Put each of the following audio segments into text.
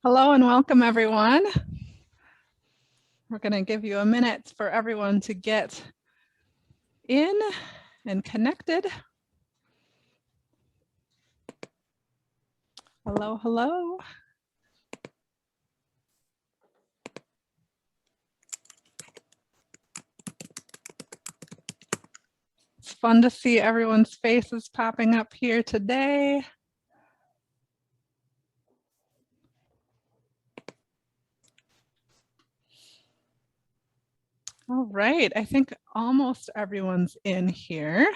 Hello and welcome, everyone. We're going to give you a minute for everyone to get in and connected. Hello, hello. It's fun to see everyone's faces popping up here today. All right, I think almost everyone's in here.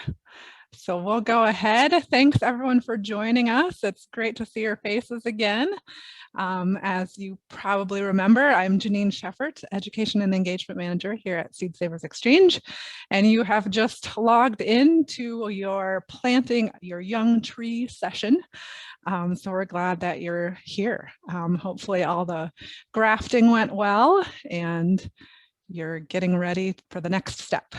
So we'll go ahead. Thanks everyone for joining us. It's great to see your faces again. As you probably remember, I'm Janine Sheffert, Education and Engagement Manager here at Seed Savers Exchange, and you have just logged into your planting your young tree session. So we're glad that you're here. Hopefully all the grafting went well and you're getting ready for the next step.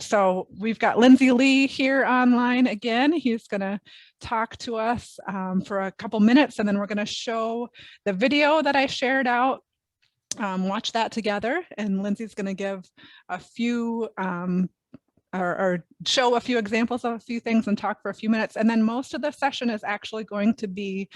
So we've got Lindsay Lee here online again. He's going to talk to us for a couple minutes, and then we're going to show the video that I shared out. Watch that together, and Lindsay's going to give a few or show a few examples of a few things and talk for a few minutes. And then most of the session is actually going to be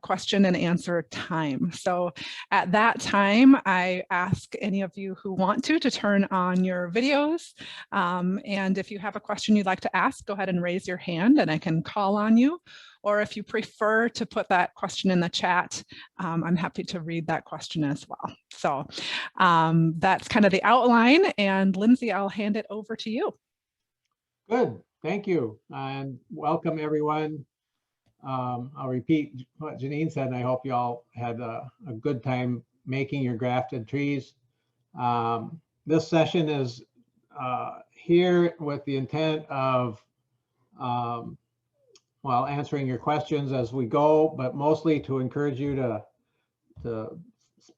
question and answer time. So at that time, I ask any of you who want to turn on your videos. And if you have a question you'd like to ask, go ahead and raise your hand and I can call on you. Or if you prefer to put that question in the chat, I'm happy to read that question as well. So that's kind of the outline. And Lindsay, I'll hand it over to you. Good, thank you, and welcome everyone. I'll repeat what Janine said, and I hope you all had a good time making your grafted trees. This session is here with the intent of well, answering your questions as we go, but mostly to encourage you to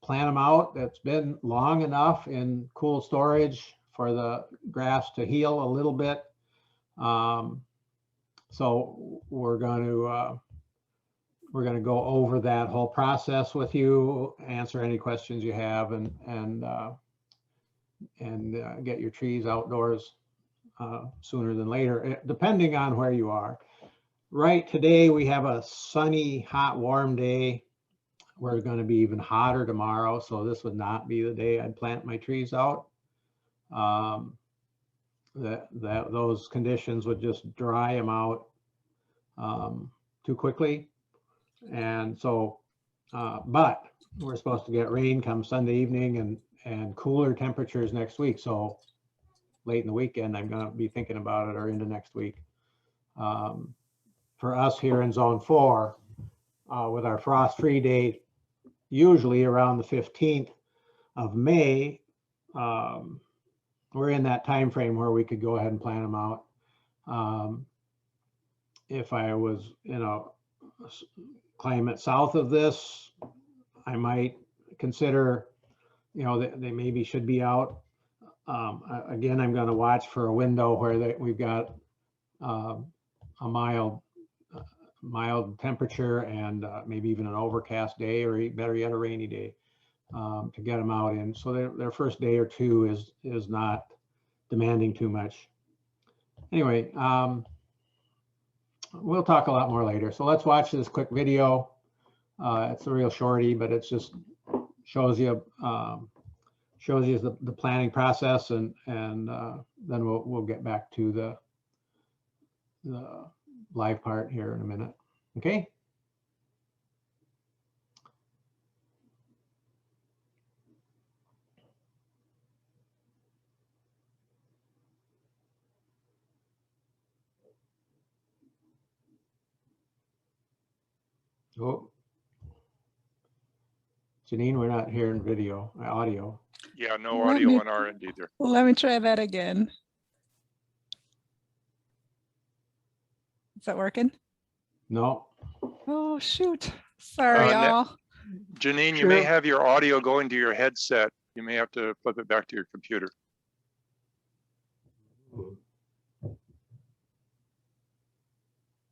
plan them out. It's been long enough in cool storage for the grafts to heal a little bit. So we're going to go over that whole process with you, answer any questions you have, and get your trees outdoors sooner than later, depending on where you are. Right today, we have a sunny, hot, warm day. We're going to be even hotter tomorrow, so this would not be the day I'd plant my trees out. Those conditions would just dry them out too quickly. And so, but we're supposed to get rain come Sunday evening and cooler temperatures next week. So late in the weekend, I'm going to be thinking about it, or into next week. For us here in Zone 4, with our frost-free date, usually around the 15th of May, we're in that time frame where we could go ahead and plan them out. If I was in a climate south of this, I might consider, you know, they maybe should be out. Again, I'm going to watch for a window where we've got a mild temperature and maybe even an overcast day, or better yet, a rainy day, to get them out in. So their first day or two is not demanding too much. Anyway, we'll talk a lot more later. So let's watch this quick video. It's a real shorty, but it just shows you the planning process, and then we'll get back to the live part here in a minute. Okay. Oh, Janine, we're not hearing audio. Yeah, no audio on our end either. Let me try that again. Is that working? No. Oh, shoot. Sorry, y'all. Janine, you may have your audio going to your headset. You may have to flip it back to your computer.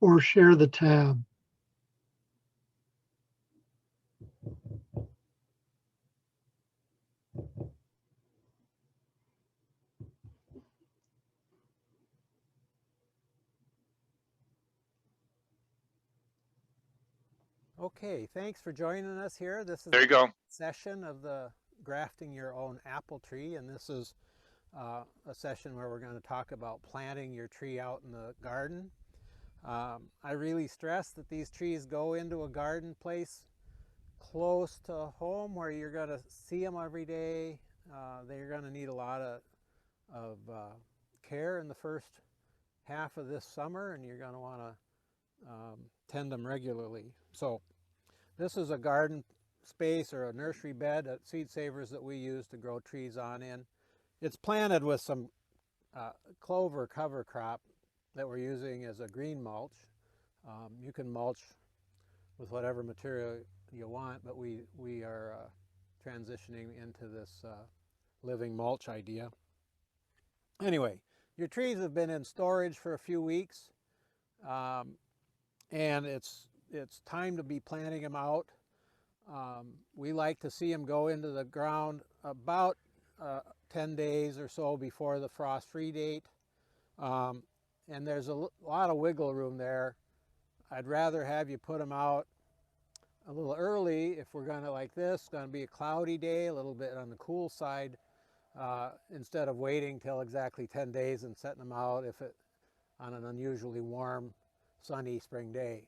Or share the tab. Okay, thanks for joining us here. This is There you go. session of the grafting your own apple tree, and this is a session where we're going to talk about planting your tree out in the garden. I really stress that these trees go into a garden place close to home where you're going to see them every day. They're going to need a lot of care in the first half of this summer, and you're going to want to tend them regularly. So this is a garden space or a nursery bed at Seed Savers that we use to grow trees on in. It's planted with some clover cover crop that we're using as a green mulch. You can mulch with whatever material you want, but we are transitioning into this living mulch idea. Anyway, your trees have been in storage for a few weeks, and it's time to be planting them out. We like to see them go into the ground about 10 days or so before the frost-free date. And there's a lot of wiggle room there. I'd rather have you put them out a little early if we're going to, like this, it's going to be a cloudy day, a little bit on the cool side, instead of waiting till exactly 10 days and setting them out on an unusually warm, sunny spring day.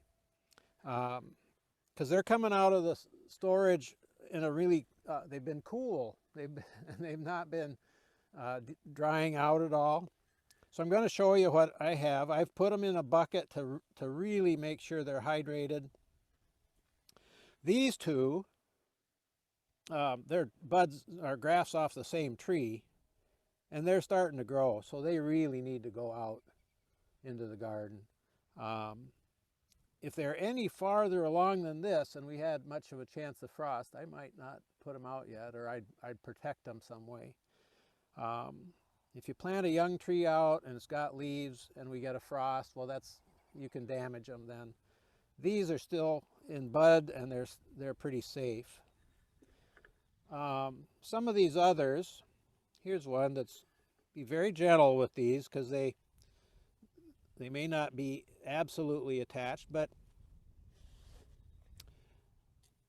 Because they're coming out of the storage in a really, they've been cool. They've not been drying out at all. So I'm going to show you what I have. I've put them in a bucket to really make sure they're hydrated. These two, they're buds or grafts off the same tree, and they're starting to grow, so they really need to go out into the garden. If they're any farther along than this and we had much of a chance of frost, I might not put them out yet, or I'd protect them some way. If you plant a young tree out and it's got leaves and we get a frost, well, you can damage them then. These are still in bud and they're pretty safe. Some of these others, here's one that's, be very gentle with these because they may not be absolutely attached, but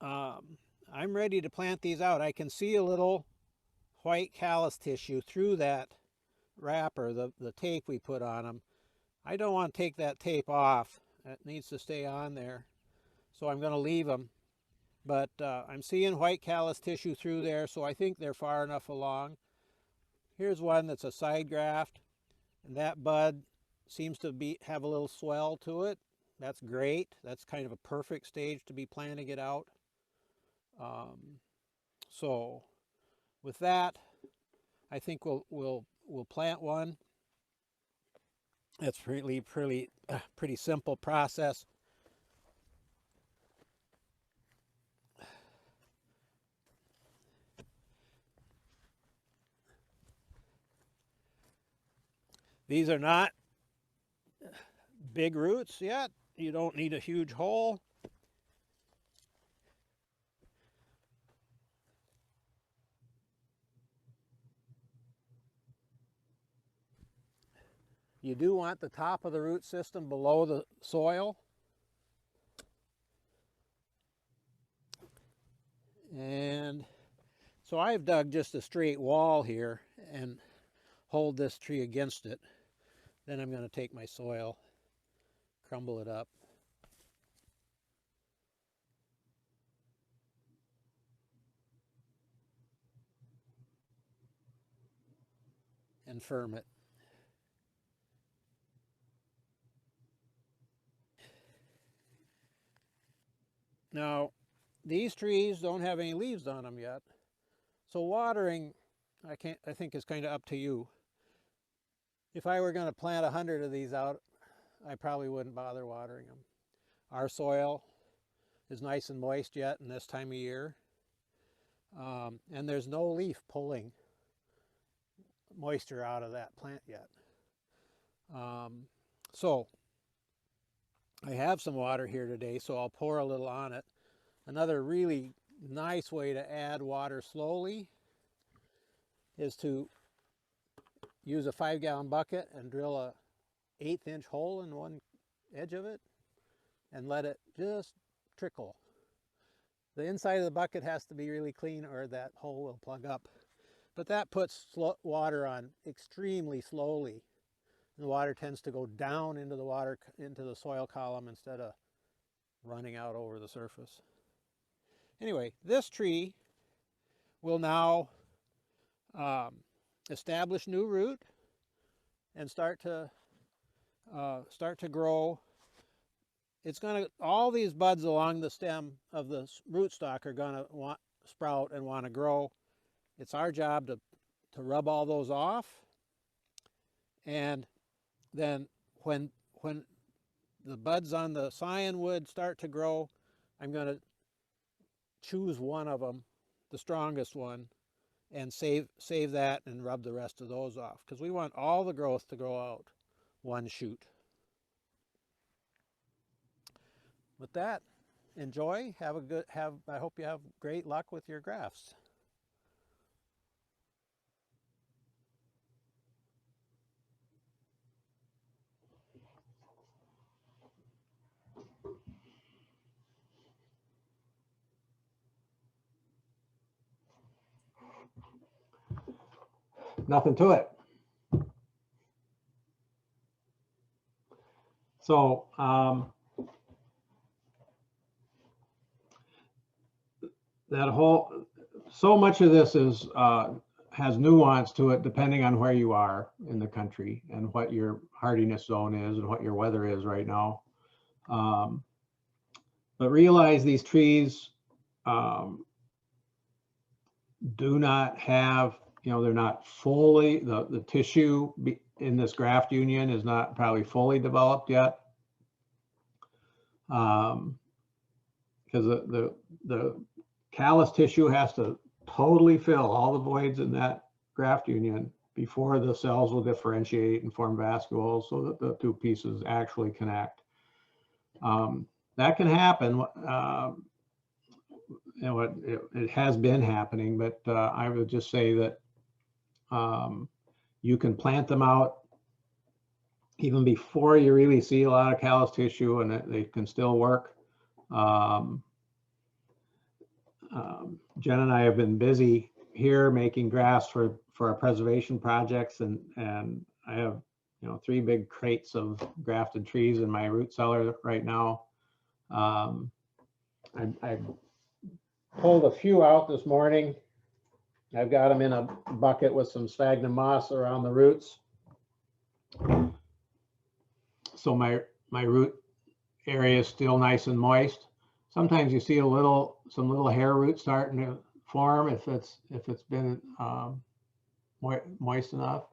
I'm ready to plant these out. I can see a little white callus tissue through that wrapper, the tape we put on them. I don't want to take that tape off. It needs to stay on there. So I'm going to leave them. But I'm seeing white callus tissue through there, so I think they're far enough along. Here's one that's a side graft, and that bud seems to have a little swell to it. That's great. That's kind of a perfect stage to be planting it out. So with that, I think we'll plant one. It's really pretty simple process. These are not big roots yet. You don't need a huge hole. You do want the top of the root system below the soil. And so I've dug just a straight wall here and hold this tree against it. Then I'm going to take my soil, crumble it up. And firm it. Now, these trees don't have any leaves on them yet, so watering, I think is kind of up to you. If I were going to plant 100 of these out, I probably wouldn't bother watering them. Our soil is nice and moist yet in this time of year, and there's no leaf pulling moisture out of that plant yet. So I have some water here today, so I'll pour a little on it. Another really nice way to add water slowly is to use a 5-gallon bucket and drill a 1/8 inch hole in one edge of it and let it just trickle. The inside of the bucket has to be really clean or that hole will plug up. But that puts water on extremely slowly. And the water tends to go down into the soil column instead of running out over the surface. Anyway, this tree will now establish new root and start to grow. It's going to, all these buds along the stem of the rootstock are going to sprout and want to grow. It's our job to rub all those off. And then when the buds on the cyanwood start to grow, I'm going to choose one of them, the strongest one, and save that and rub the rest of those off, because we want all the growth to grow out one shoot. With that, enjoy. I hope you have great luck with your grafts. Nothing to it. So so much of this is has nuance to it depending on where you are in the country and what your hardiness zone is and what your weather is right now. But realize these trees do not have, they're not fully, the tissue in this graft union is not probably fully developed yet. Because the callus tissue has to totally fill all the voids in that graft union before the cells will differentiate and form vascules so that the two pieces actually connect. That can happen. It has been happening, but I would just say that you can plant them out even before you really see a lot of callus tissue, and they can still work. Jen and I have been busy here making grafts for our preservation projects, and I have 3 big crates of grafted trees in my root cellar right now. I pulled a few out this morning. I've got them in a bucket with some sphagnum moss around the roots. So my root area is still nice and moist. Sometimes you see some little hair roots starting to form if it's been moist enough.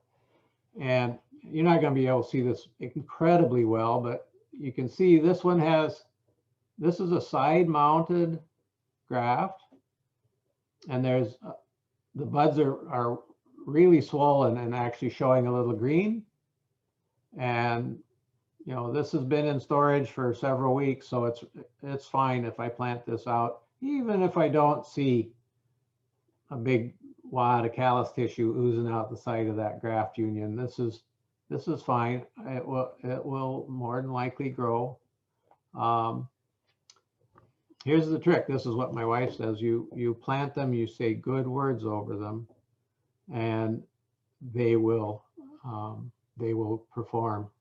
And you're not going to be able to see this incredibly well, but you can see this is a side mounted graft, and there's the buds are really swollen and actually showing a little green. And this has been in storage for several weeks, so it's fine if I plant this out, even if I don't see a big wad of callus tissue oozing out the side of that graft union. This is fine. It will more than likely grow. Here's the trick. This is what my wife says. You plant them, you say good words over them, and they will perform.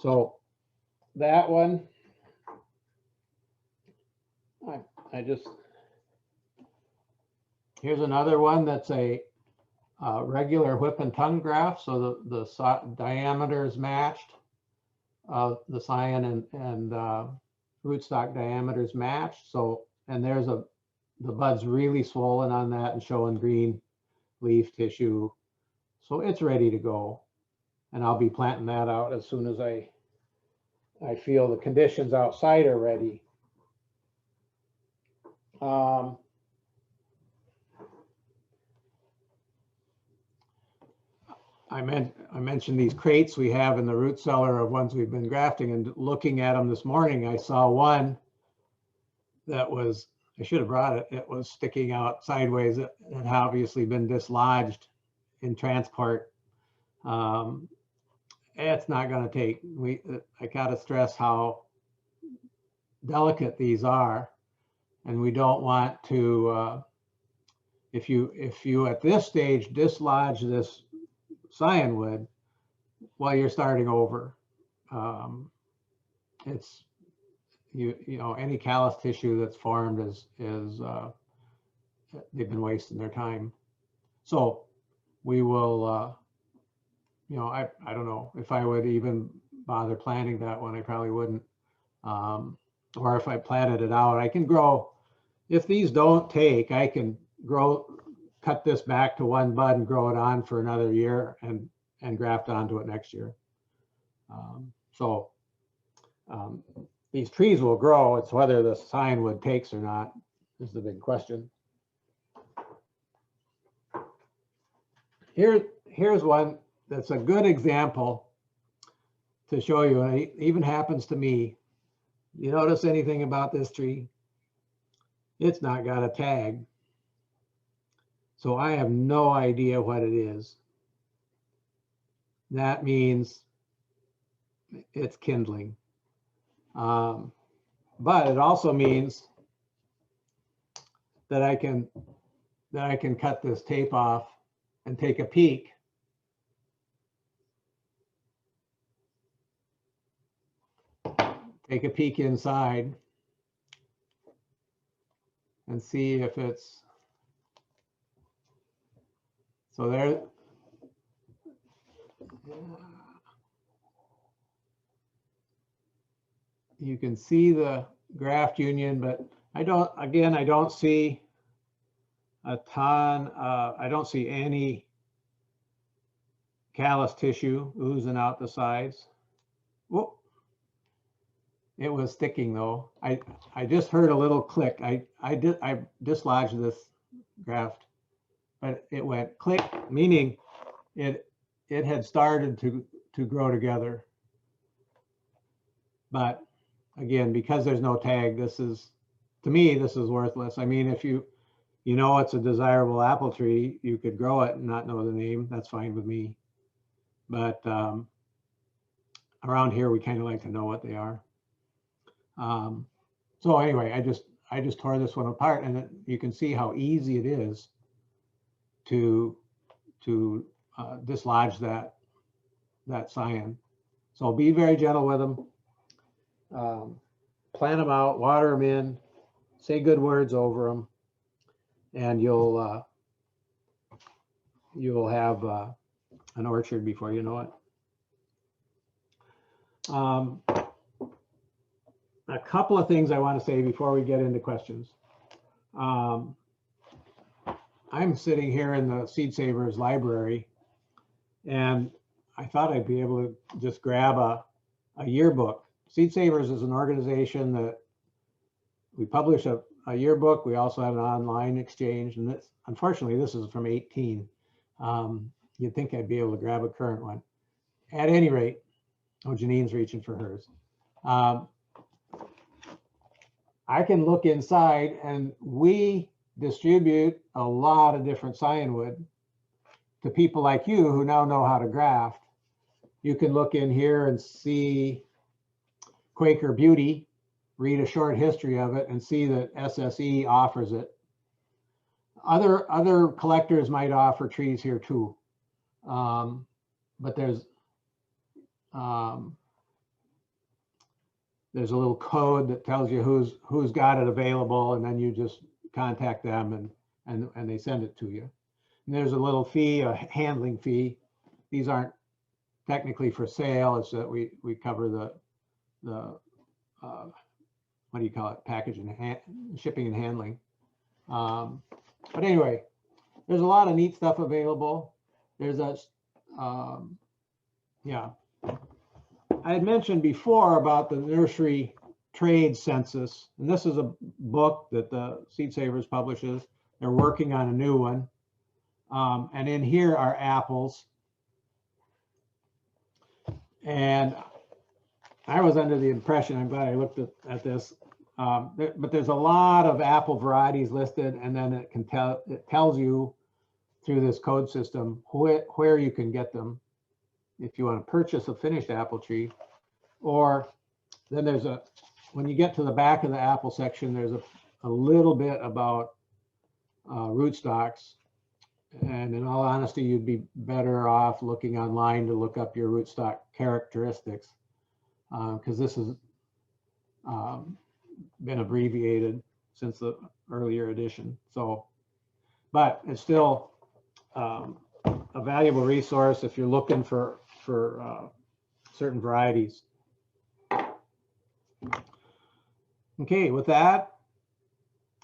So that one, here's another one that's a regular whip and tongue graft. So the diameter is matched. The scion and rootstock diameters matched. So, and there's the bud's really swollen on that and showing green leaf tissue. So it's ready to go. And I'll be planting that out as soon as I feel the conditions outside are ready. I mentioned these crates we have in the root cellar of ones we've been grafting, and looking at them this morning, I saw one that was, I should have brought it, it was sticking out sideways. It had obviously been dislodged in transport. It's not going to take, I got to stress how delicate these are. And we don't want to, if you at this stage dislodge this cyanwood while you're starting over, it's, you know, any callus tissue that's formed is they've been wasting their time. So we will, you know, I don't know if I would even bother planting that one. I probably wouldn't. Or if I planted it out, I can grow, if these don't take, I can cut this back to one bud and grow it on for another year and graft onto it next year. These trees will grow. It's whether the cyanwood takes or not is the big question. Here's one that's a good example to show you, and it even happens to me. You notice anything about this tree? It's not got a tag. So I have no idea what it is. That means it's kindling. But it also means that I can cut this tape off and take a peek. Take a peek inside and see if it's, so there, you can see the graft union, but I don't see a ton, I don't see any callus tissue oozing out the sides. Whoa. It was sticking though. I just heard a little click. I dislodged this graft, but it went click, meaning it had started to grow together. But again, because there's no tag, this is, to me, this is worthless. I mean, if you know it's a desirable apple tree, you could grow it and not know the name. That's fine with me. But around here, we kind of like to know what they are. So anyway, I just tore this one apart, and you can see how easy it is to dislodge that cyan. So be very gentle with them. Plant them out, water them in, say good words over them, and you'll have an orchard before you know it. A couple of things I want to say before we get into questions. I'm sitting here in the Seed Savers library, and I thought I'd be able to just grab a yearbook. Seed Savers is an organization that we publish a yearbook. We also have an online exchange, and unfortunately this is from 18. You'd think I'd be able to grab a current one. At any rate, oh, Janine's reaching for hers. I can look inside, and we distribute a lot of different cyanwood to people like you who now know how to graft. You can look in here and see Quaker Beauty, read a short history of it, and see that SSE offers it. Other collectors might offer trees here too, but there's a little code that tells you who's got it available, and then you just contact them and they send it to you. And there's a little fee, a handling fee. These aren't technically for sale. It's that we cover the what do you call it? Packaging, shipping and handling. But anyway, there's a lot of neat stuff available. There's yeah. I had mentioned before about the nursery trade census, and this is a book that the Seed Savers publishes. They're working on a new one. And in here are apples. And I was under the impression, I'm glad I looked at this, but there's a lot of apple varieties listed, and then it tells you through this code system where you can get them if you want to purchase a finished apple tree. Or then when you get to the back of the apple section, there's a little bit about rootstocks. And in all honesty, you'd be better off looking online to look up your rootstock characteristics, because this has been abbreviated since the earlier edition. So, but it's still a valuable resource if you're looking for certain varieties. Okay, with that,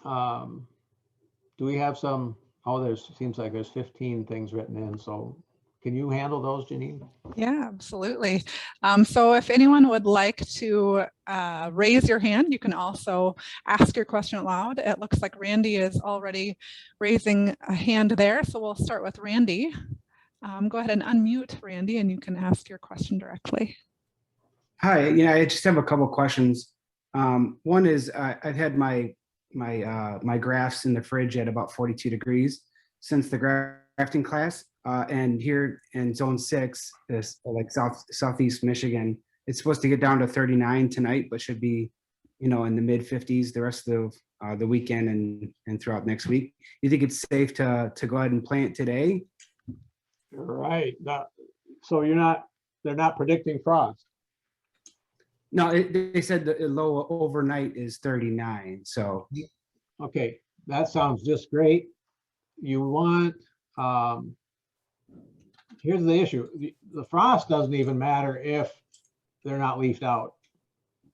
do we have some? Oh, seems like there's 15 things written in. So can you handle those, Janine? Yeah, absolutely. So if anyone would like to raise your hand, you can also ask your question aloud. It looks like Randy is already raising a hand there. So we'll start with Randy. Go ahead and unmute Randy and you can ask your question directly. Hi, yeah, I just have a couple questions. One is I've had my grafts in the fridge at about 42 degrees since the grafting class, and here in Zone 6, this like southeast Michigan, it's supposed to get down to 39 tonight, but should be, in the mid 50s the rest of the weekend and throughout next week. You think it's safe to go ahead and plant today? Right. So they're not predicting frost. No, they said the low overnight is 39. So Okay, that sounds just great. You want, here's the issue. The frost doesn't even matter if they're not leafed out.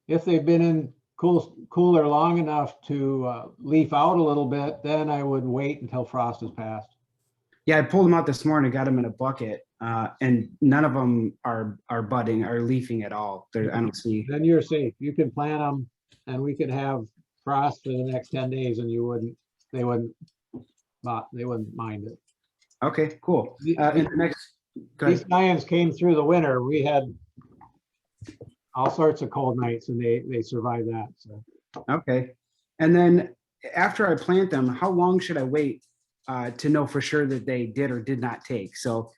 If they've been in cooler long enough to leaf out a little bit, then I would wait until frost has passed. yeah, I pulled them out this morning, got them in a bucket, and none of them are budding or leafing at all. I don't see. Then you're safe. You can plant them and we could have frost for the next 10 days and they wouldn't mind it. Okay, cool. And the next, go These ahead. Lions came through the winter. We had all sorts of cold nights and they survived that. So. Okay, and then after I plant them, how long should I wait to know for sure that they did or did not take? So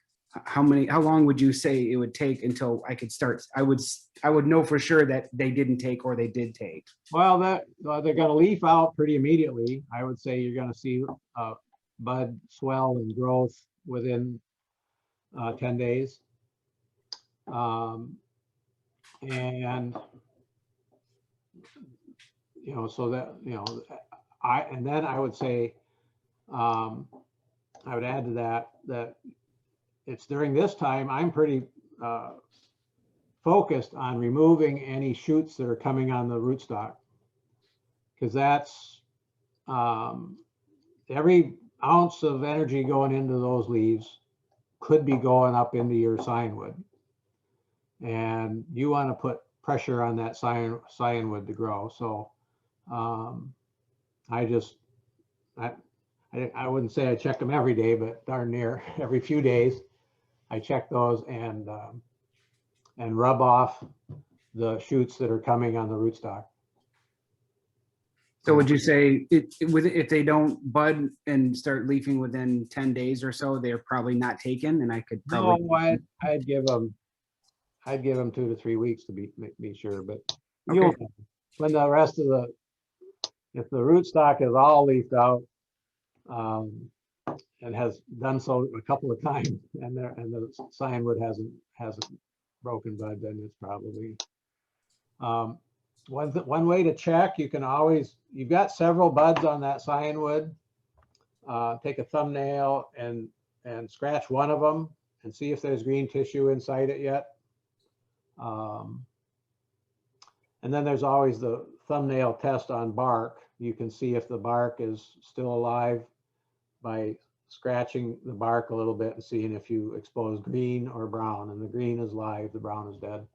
how long would you say it would take until I could start? I would know for sure that they didn't take or they did take. Well, they're going to leaf out pretty immediately. I would say you're going to see bud swell and growth within 10 days. And so that, and then I would say, I would add to that it's during this time, I'm pretty focused on removing any shoots that are coming on the rootstock, because that's every ounce of energy going into those leaves could be going up into your cyanwood, and you want to put pressure on that cyanwood to grow. So I wouldn't say I check them every day, but darn near every few days I check those and rub off the shoots that are coming on the rootstock. So would you say if they don't bud and start leafing within 10 days or so, they're probably not taken, and I could probably. No, I'd give them 2 to 3 weeks to be sure, but Okay. when the rest of if the rootstock is all leafed out, and has done so a couple of times, and the cyanwood hasn't broken bud, then it's probably one way to check. You can always, you've got several buds on that cyanwood. Take a thumbnail and scratch one of them and see if there's green tissue inside it yet. And then there's always the thumbnail test on bark. You can see if the bark is still alive by scratching the bark a little bit and seeing if you expose green or brown, and the green is live, the brown is dead.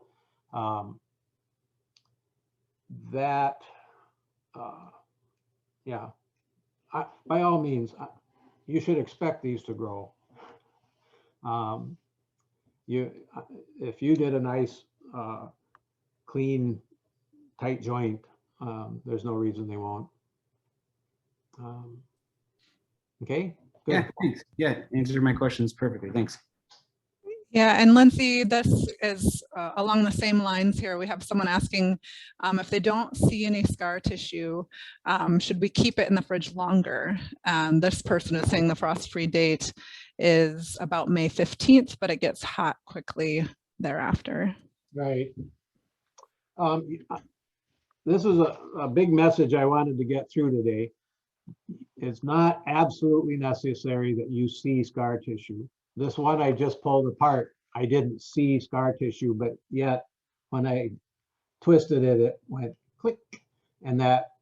Yeah, by all means, you should expect these to grow. If you did a nice, clean, tight joint, there's no reason they won't. Okay. Good. Yeah, thanks. Yeah, answered my questions perfectly. Thanks. Yeah, and Lindsay, this is along the same lines here. We have someone asking if they don't see any scar tissue, should we keep it in the fridge longer? This person is saying the frost-free date is about May 15th, but it gets hot quickly thereafter. Right. This is a big message I wanted to get through today. It's not absolutely necessary that you see scar tissue. This one I just pulled apart, I didn't see scar tissue, but yet when I twisted it, it went click, and that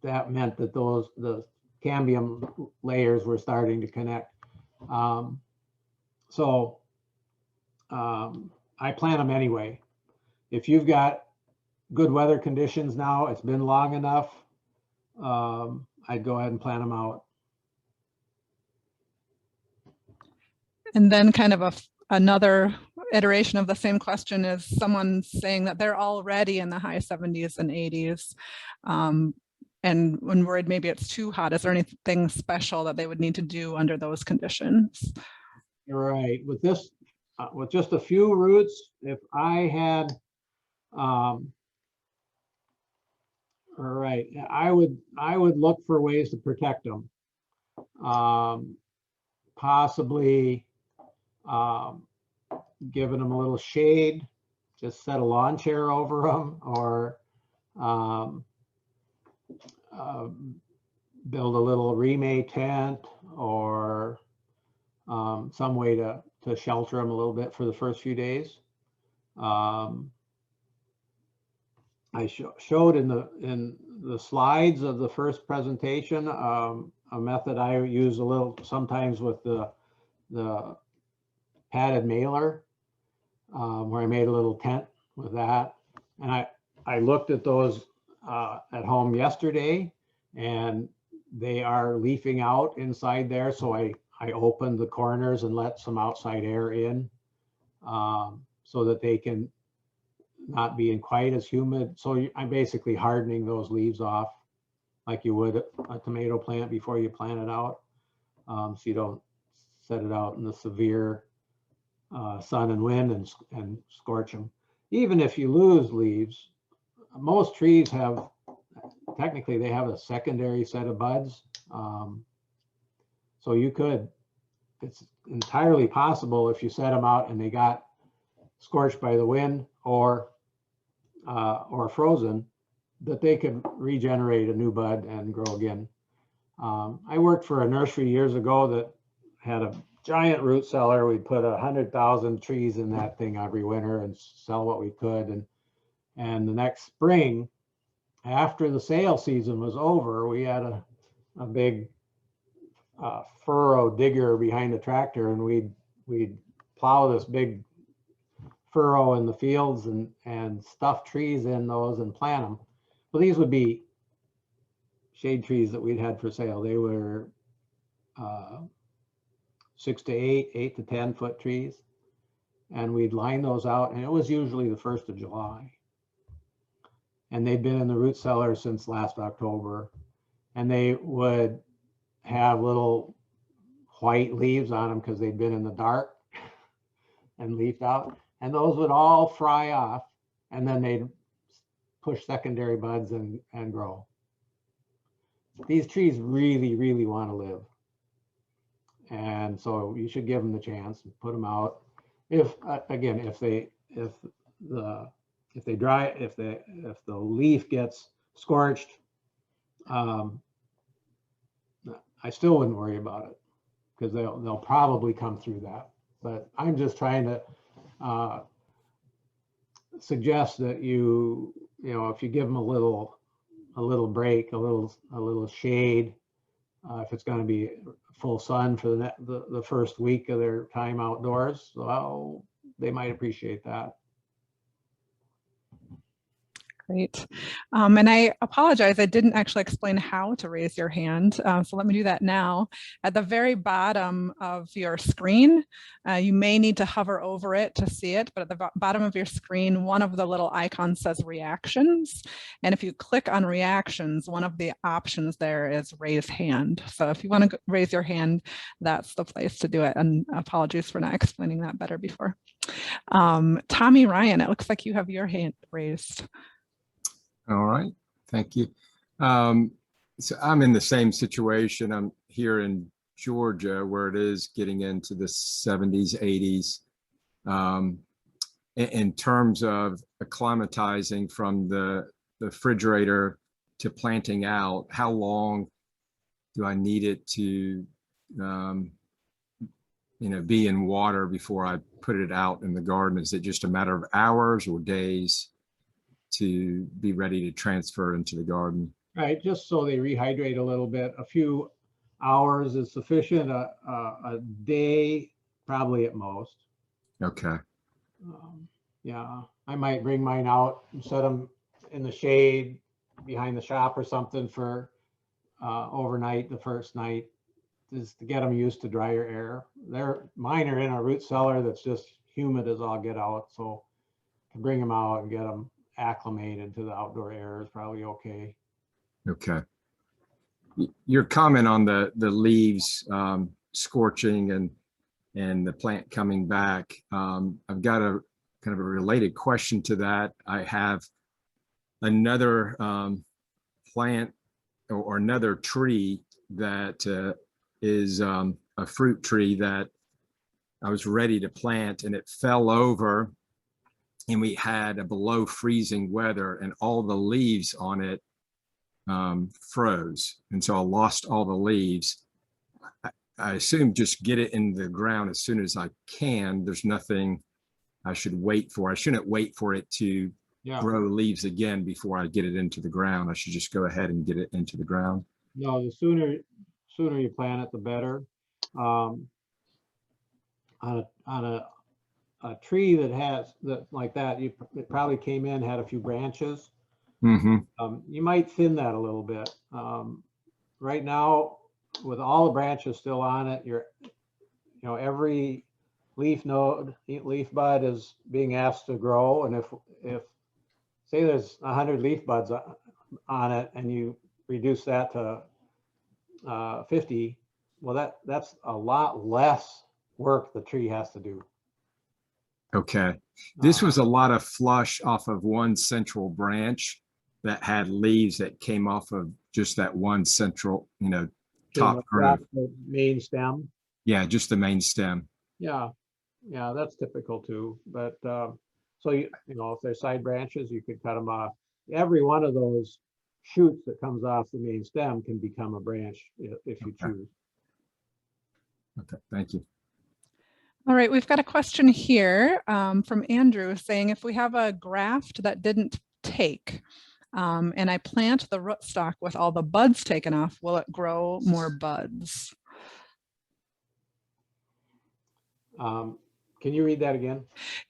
meant that the cambium layers were starting to connect. I plant them anyway. If you've got good weather conditions now, it's been long enough, I'd go ahead and plant them out. And then kind of another iteration of the same question is someone saying that they're already in the high 70s and 80s. And when worried maybe it's too hot, is there anything special that they would need to do under those conditions? You're right. With this, with just a few roots, if I had, all right, I would look for ways to protect them. Possibly giving them a little shade, just set a lawn chair over them, or build a little remake tent, or some way to shelter them a little bit for the first few days. I showed in the slides of the first presentation a method I use a little sometimes with the padded mailer, where I made a little tent with that. And I looked at those at home yesterday, and they are leafing out inside there. So I opened the corners and let some outside air in, so that they can not be in quite as humid. So I'm basically hardening those leaves off like you would a tomato plant before you plant it out. So you don't set it out in the severe sun and wind and scorch them. Even if you lose leaves, most trees have, technically they have a secondary set of buds. So you could, it's entirely possible if you set them out and they got scorched by the wind or frozen, that they could regenerate a new bud and grow again. I worked for a nursery years ago that had a giant root cellar. We'd put 100,000 trees in that thing every winter and sell what we could. And the next spring, after the sale season was over, we had a big furrow digger behind the tractor, and we'd plow this big furrow in the fields and stuff trees in those and plant them. Well, these would be shade trees that we'd had for sale. They were 6 to 8 to 10 foot trees. And we'd line those out, and it was usually the 1st of July. And they'd been in the root cellar since last October. And they would have little white leaves on them because they'd been in the dark and leafed out. And those would all fry off, and then they'd push secondary buds and grow. These trees really, really want to live. And so you should give them the chance, put them out. If again, if the leaf gets scorched, I still wouldn't worry about it, because they'll probably come through that. But I'm just trying to suggest that you know, if you give them a little break, a little shade, if it's going to be full sun for the first week of their time outdoors, well, they might appreciate that. Great. And I apologize, I didn't actually explain how to raise your hand. So let me do that now. At the very bottom of your screen, you may need to hover over it to see it, but at the bottom of your screen, one of the little icons says reactions. And if you click on reactions, one of the options there is raise hand. So if you want to raise your hand, that's the place to do it. And apologies for not explaining that better before. Tommy Ryan, it looks like you have your hand raised. All right, thank you. So I'm in the same situation. I'm here in Georgia where it is getting into the 70s, 80s. In terms of acclimatizing from the refrigerator to planting out, how long do I need it to be in water before I put it out in the garden? Is it just a matter of hours or days to be ready to transfer into the garden? Right, just so they rehydrate a little bit. A few hours is sufficient. A day, probably at most. Okay. Yeah, I might bring mine out and set them in the shade behind the shop or something for overnight the first night, just to get them used to drier air. Mine are in a root cellar that's just humid as all get out, so to bring them out and get them acclimated to the outdoor air is probably okay. Okay. Your comment on the leaves scorching and the plant coming back, I've got a kind of a related question to that. I have another plant or another tree that is a fruit tree that I was ready to plant, and it fell over, and we had a below freezing weather, and all the leaves on it froze. And so I lost all the leaves. I assume just get it in the ground as soon as I can. There's nothing I should wait for. I shouldn't wait for it to grow leaves again before I get it into the ground. I should just go ahead and get it into the ground. No, the sooner you plant it, the better. On a tree that has like that, it probably came in, had a few branches. You might thin that a little bit. Right now, with all the branches still on it, every leaf node, leaf bud is being asked to grow. And if say there's 100 leaf buds on it, and you reduce that to 50, well, that's a lot less work the tree has to do. Okay. This was a lot of flush off of one central branch that had leaves that came off of just that one central, top growth. The main stem. Yeah, just the main stem. Yeah, that's typical too. But so if there's side branches, you could cut them off. Every one of those shoots that comes off the main stem can become a branch if you choose. Okay, thank you. All right, we've got a question here from Andrew saying, if we have a graft that didn't take and I plant the rootstock with all the buds taken off, will it grow more buds? Can you read that again?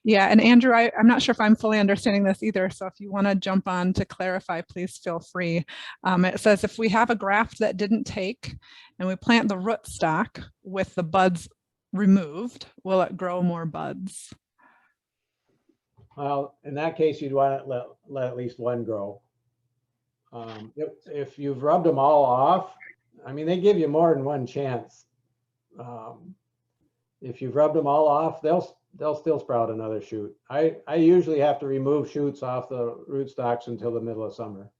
Yeah, and Andrew, I'm not sure if I'm fully understanding this either, so if you want to jump on to clarify, please feel free. It says, if we have a graft that didn't take and we plant the rootstock with the buds removed, will it grow more buds? Well, in that case, you'd want to let at least one grow. If you've rubbed them all off, I mean, they give you more than one chance. If you've rubbed them all off, they'll still sprout another shoot. I usually have to remove shoots off the rootstocks until the middle of summer.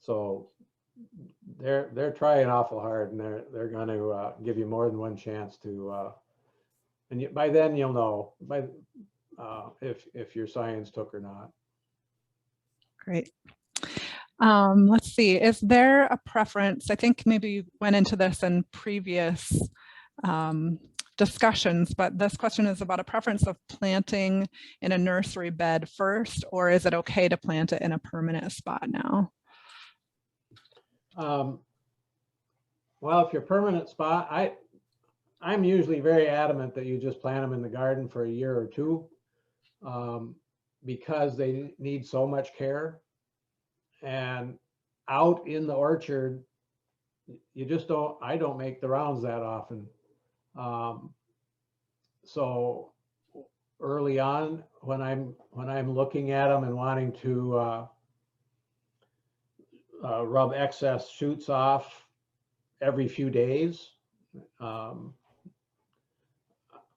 So they're trying awful hard, and they're going to give you more than one chance to. And by then you'll know if your science took or not. Great. Let's see, is there a preference? I think maybe you went into this in previous discussions, but this question is about a preference of planting in a nursery bed first, or is it okay to plant it in a permanent spot now? Well, if you're permanent spot, I'm usually very adamant that you just plant them in the garden for a year or two. because they need so much care. And out in the orchard, you just I don't make the rounds that often. So early on, when I'm looking at them and wanting to rub excess shoots off every few days,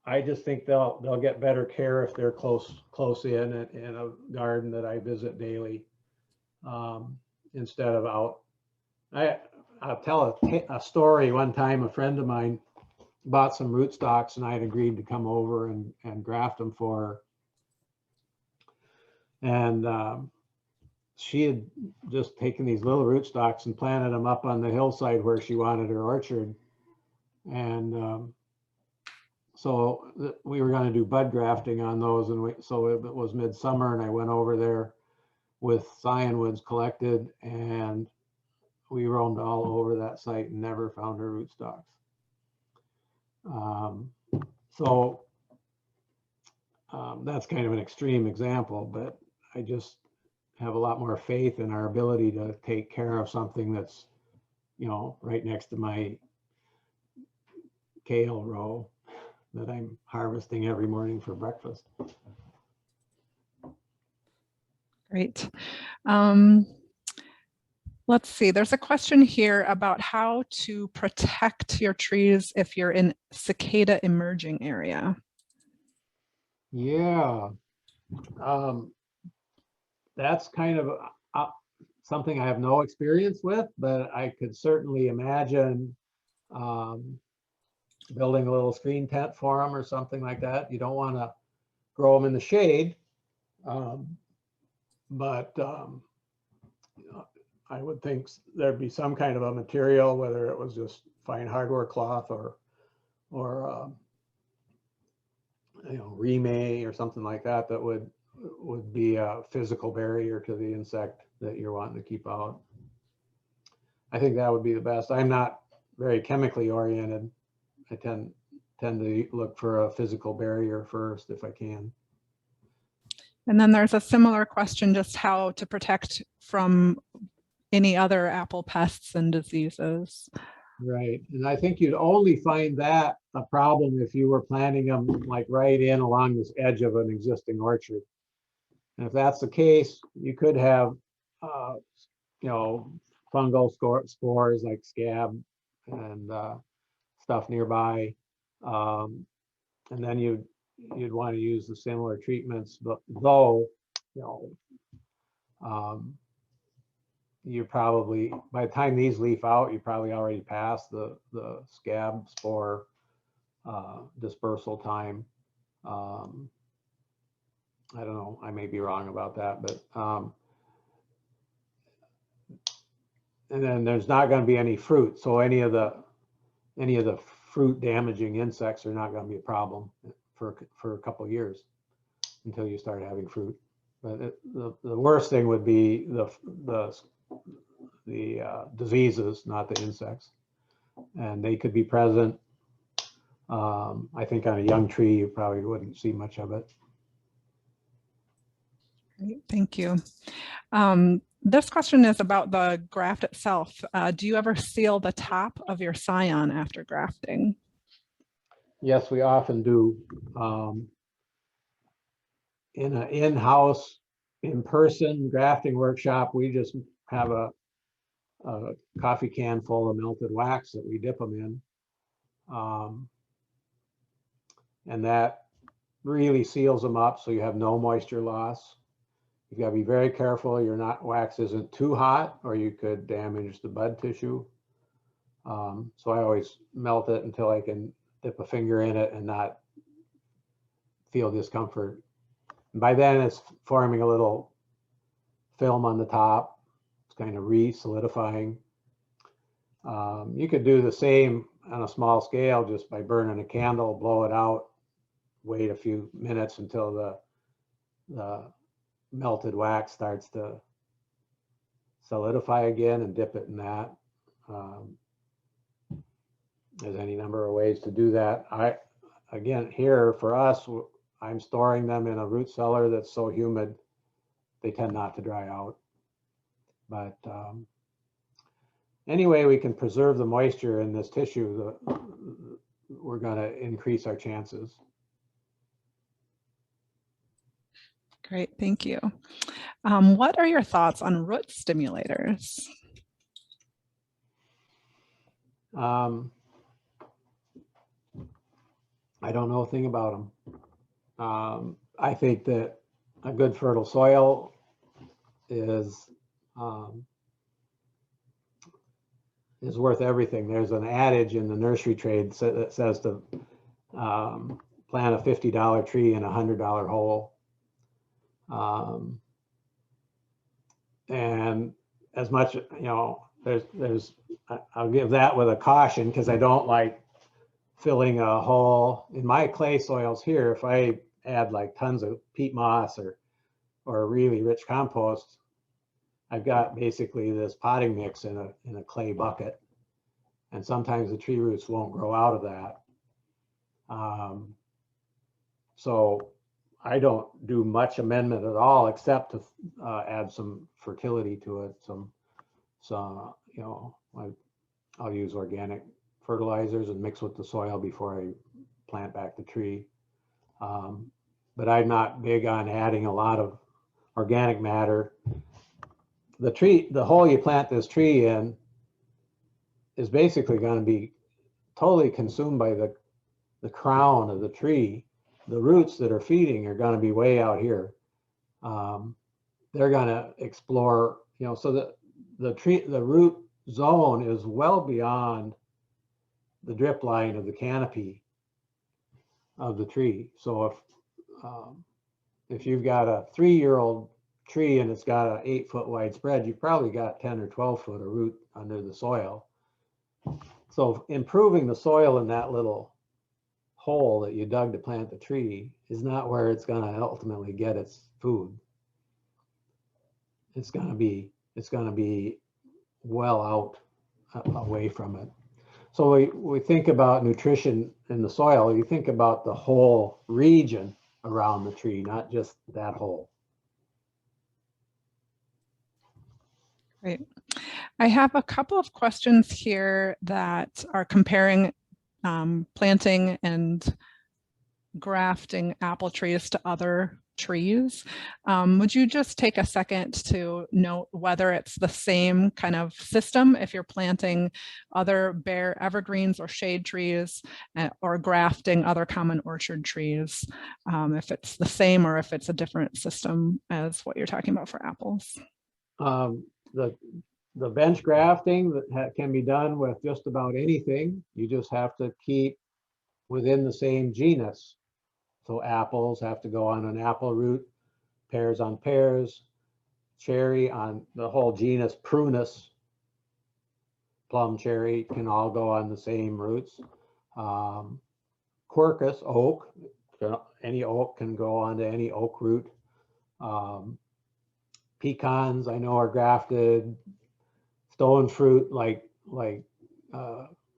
I just think they'll get better care if they're close in a garden that I visit daily, instead of out. I'll tell a story. One time, a friend of mine bought some rootstocks, and I had agreed to come over and graft them for her. And she had just taken these little rootstocks and planted them up on the hillside where she wanted her orchard. And so we were going to do bud grafting on those, and so it was midsummer, and I went over there with cyanwoods collected, and we roamed all over that site and never found her rootstocks. That's kind of an extreme example, but I just have a lot more faith in our ability to take care of something that's, right next to my kale row that I'm harvesting every morning for breakfast. Great. Let's see, there's a question here about how to protect your trees if you're in cicada emerging area. Yeah, that's kind of something I have no experience with, but I could certainly imagine building a little screen tent for them or something like that. You don't want to grow them in the shade, but I would think there'd be some kind of a material, whether it was just fine hardware cloth or remay or something like that, that would be a physical barrier to the insect that you're wanting to keep out. I think that would be the best. I'm not very chemically oriented. I tend to look for a physical barrier first if I can. And then there's a similar question, just how to protect from any other apple pests and diseases. Right, and I think you'd only find that a problem if you were planting them like right in along this edge of an existing orchard. And if that's the case, you could have, fungal spores like scab and stuff nearby, and then you'd want to use the similar treatments. But though, you probably, by the time these leaf out, you probably already passed the scab spore dispersal time. I don't know, I may be wrong about that, but and then there's not going to be any fruit, so any of the fruit damaging insects are not going to be a problem for a couple of years until you start having fruit. But the worst thing would be the diseases, not the insects, and they could be present. I think on a young tree, you probably wouldn't see much of it. Great, thank you. This question is about the graft itself. Do you ever seal the top of your scion after grafting? Yes, we often do. In an in-house, in-person grafting workshop, we just have a coffee can full of melted wax that we dip them in. And that really seals them up so you have no moisture loss. You've got to be very careful wax isn't too hot or you could damage the bud tissue. So I always melt it until I can dip a finger in it and not feel discomfort. And by then it's forming a little film on the top. It's kind of re-solidifying. You could do the same on a small scale just by burning a candle, blow it out, wait a few minutes until the melted wax starts to solidify again and dip it in that. There's any number of ways to do that. Again, here for us, I'm storing them in a root cellar that's so humid, they tend not to dry out. But anyway, we can preserve the moisture in this tissue, we're going to increase our chances. Great, thank you. What are your thoughts on root stimulators? I don't know a thing about them. I think that a good fertile soil is worth everything. There's an adage in the nursery trade that says to plant a $50 tree in a $100 hole. And as much, you know, I'll give that with a caution, because I don't like filling a hole in my clay soils here. If I add like tons of peat moss or really rich compost, I've got basically this potting mix in a clay bucket, and sometimes the tree roots won't grow out of that. So I don't do much amendment at all, except to add some fertility to it. Some you know, I'll use organic fertilizers and mix with the soil before I plant back the tree. But I'm not big on adding a lot of organic matter. The hole you plant this tree in is basically going to be totally consumed by the crown of the tree. The roots that are feeding are going to be way out here. They're going to explore, you know, so the root zone is well beyond the drip line of the canopy of the tree. So if you've got a 3-year-old tree and it's got an 8-foot wide spread, you've probably got 10 or 12 foot of root under the soil. So improving the soil in that little hole that you dug to plant the tree is not where it's going to ultimately get its food. It's going to be well out away from it. So we think about nutrition in the soil. You think about the whole region around the tree, not just that hole. Great. I have a couple of questions here that are comparing planting and grafting apple trees to other trees. Would you just take a second to note whether it's the same kind of system if you're planting other bare evergreens or shade trees, or grafting other common orchard trees, if it's the same or if it's a different system as what you're talking about for apples? The bench grafting that can be done with just about anything. You just have to keep within the same genus. So apples have to go on an apple root, pears on pears, cherry on the whole genus Prunus, plum, cherry can all go on the same roots. Quercus, oak, any oak can go onto any oak root. Pecans, I know, are grafted. Stone fruit like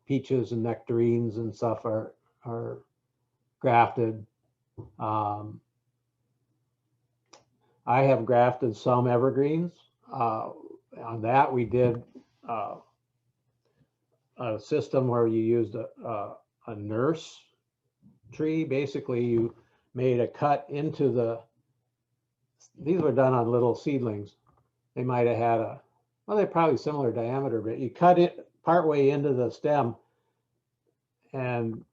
peaches and nectarines and stuff are grafted. I have grafted some evergreens. On that, we did a system where you used a nurse tree. Basically, you made a cut into these were done on little seedlings. They might have had well, they're probably similar diameter, but you cut it partway into the stem and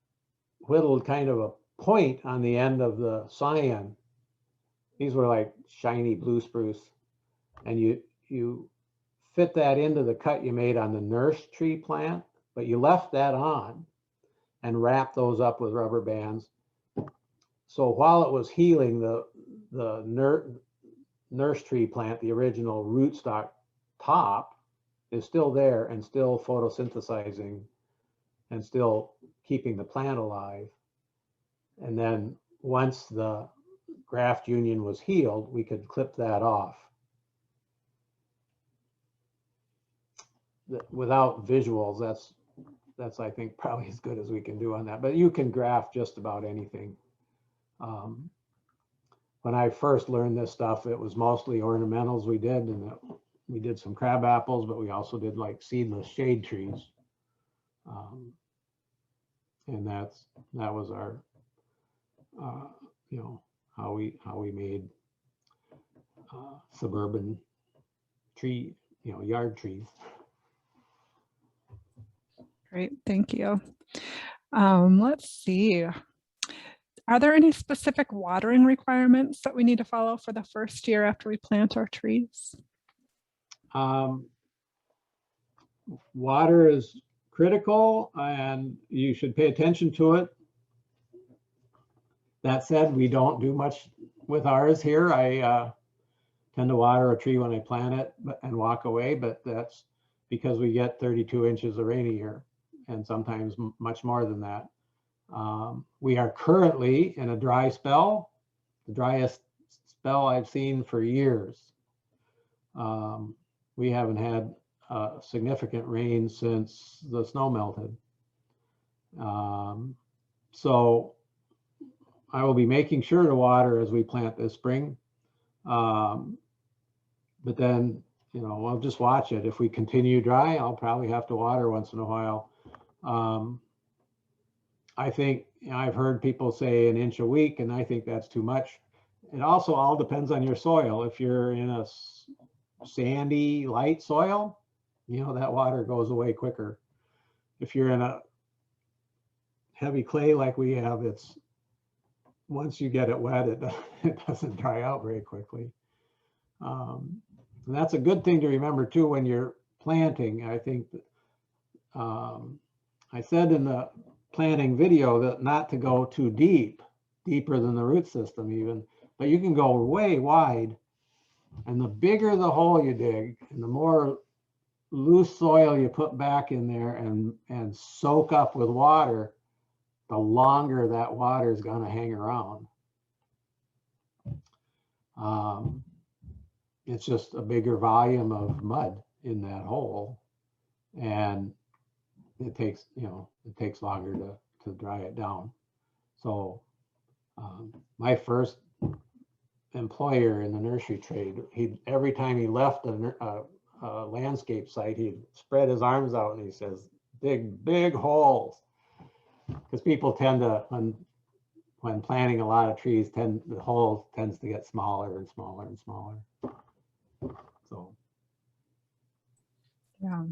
whittled kind of a point on the end of the cyan. These were like shiny blue spruce, and you fit that into the cut you made on the nurse tree plant, but you left that on and wrapped those up with rubber bands. So while it was healing, the nurse tree plant, the original rootstock top, is still there and still photosynthesizing and still keeping the plant alive. And then once the graft union was healed, we could clip that off. Without visuals, that's I think probably as good as we can do on that. But you can graft just about anything. when I first learned this stuff, it was mostly ornamentals we did, and we did some crab apples, but we also did like seedless shade trees. And that was our, you know, how we made suburban tree, you know, yard trees. Great, thank you. Let's see. Are there any specific watering requirements that we need to follow for the first year after we plant our trees? Water is critical and you should pay attention to it. That said, we don't do much with ours here. I tend to water a tree when I plant it and walk away, but that's because we get 32 inches of rain a year and sometimes much more than that. We are currently in a dry spell, the driest spell I've seen for years. We haven't had significant rain since the snow melted. So I will be making sure to water as we plant this spring. But then, you know, we'll just watch it. If we continue dry, I'll probably have to water once in a while. I think, you know, I've heard people say an inch a week, and I think that's too much. It also all depends on your soil. If you're in a sandy, light soil, you know, that water goes away quicker. If you're in a heavy clay like we have, it's once you get it wet, it doesn't dry out very quickly. And that's a good thing to remember too when you're planting. I think I said in the planting video that not to go too deep, deeper than the root system even, but you can go way wide. And the bigger the hole you dig and the more loose soil you put back in there and soak up with water, the longer that water is going to hang around. It's just a bigger volume of mud in that hole, and it takes, you know, it takes longer to dry it down. So my first employer in the nursery trade, every time he left a landscape site, he'd spread his arms out and he says, dig big holes, because people tend to, when planting a lot of trees, the hole tends to get smaller and smaller and smaller. So Yeah.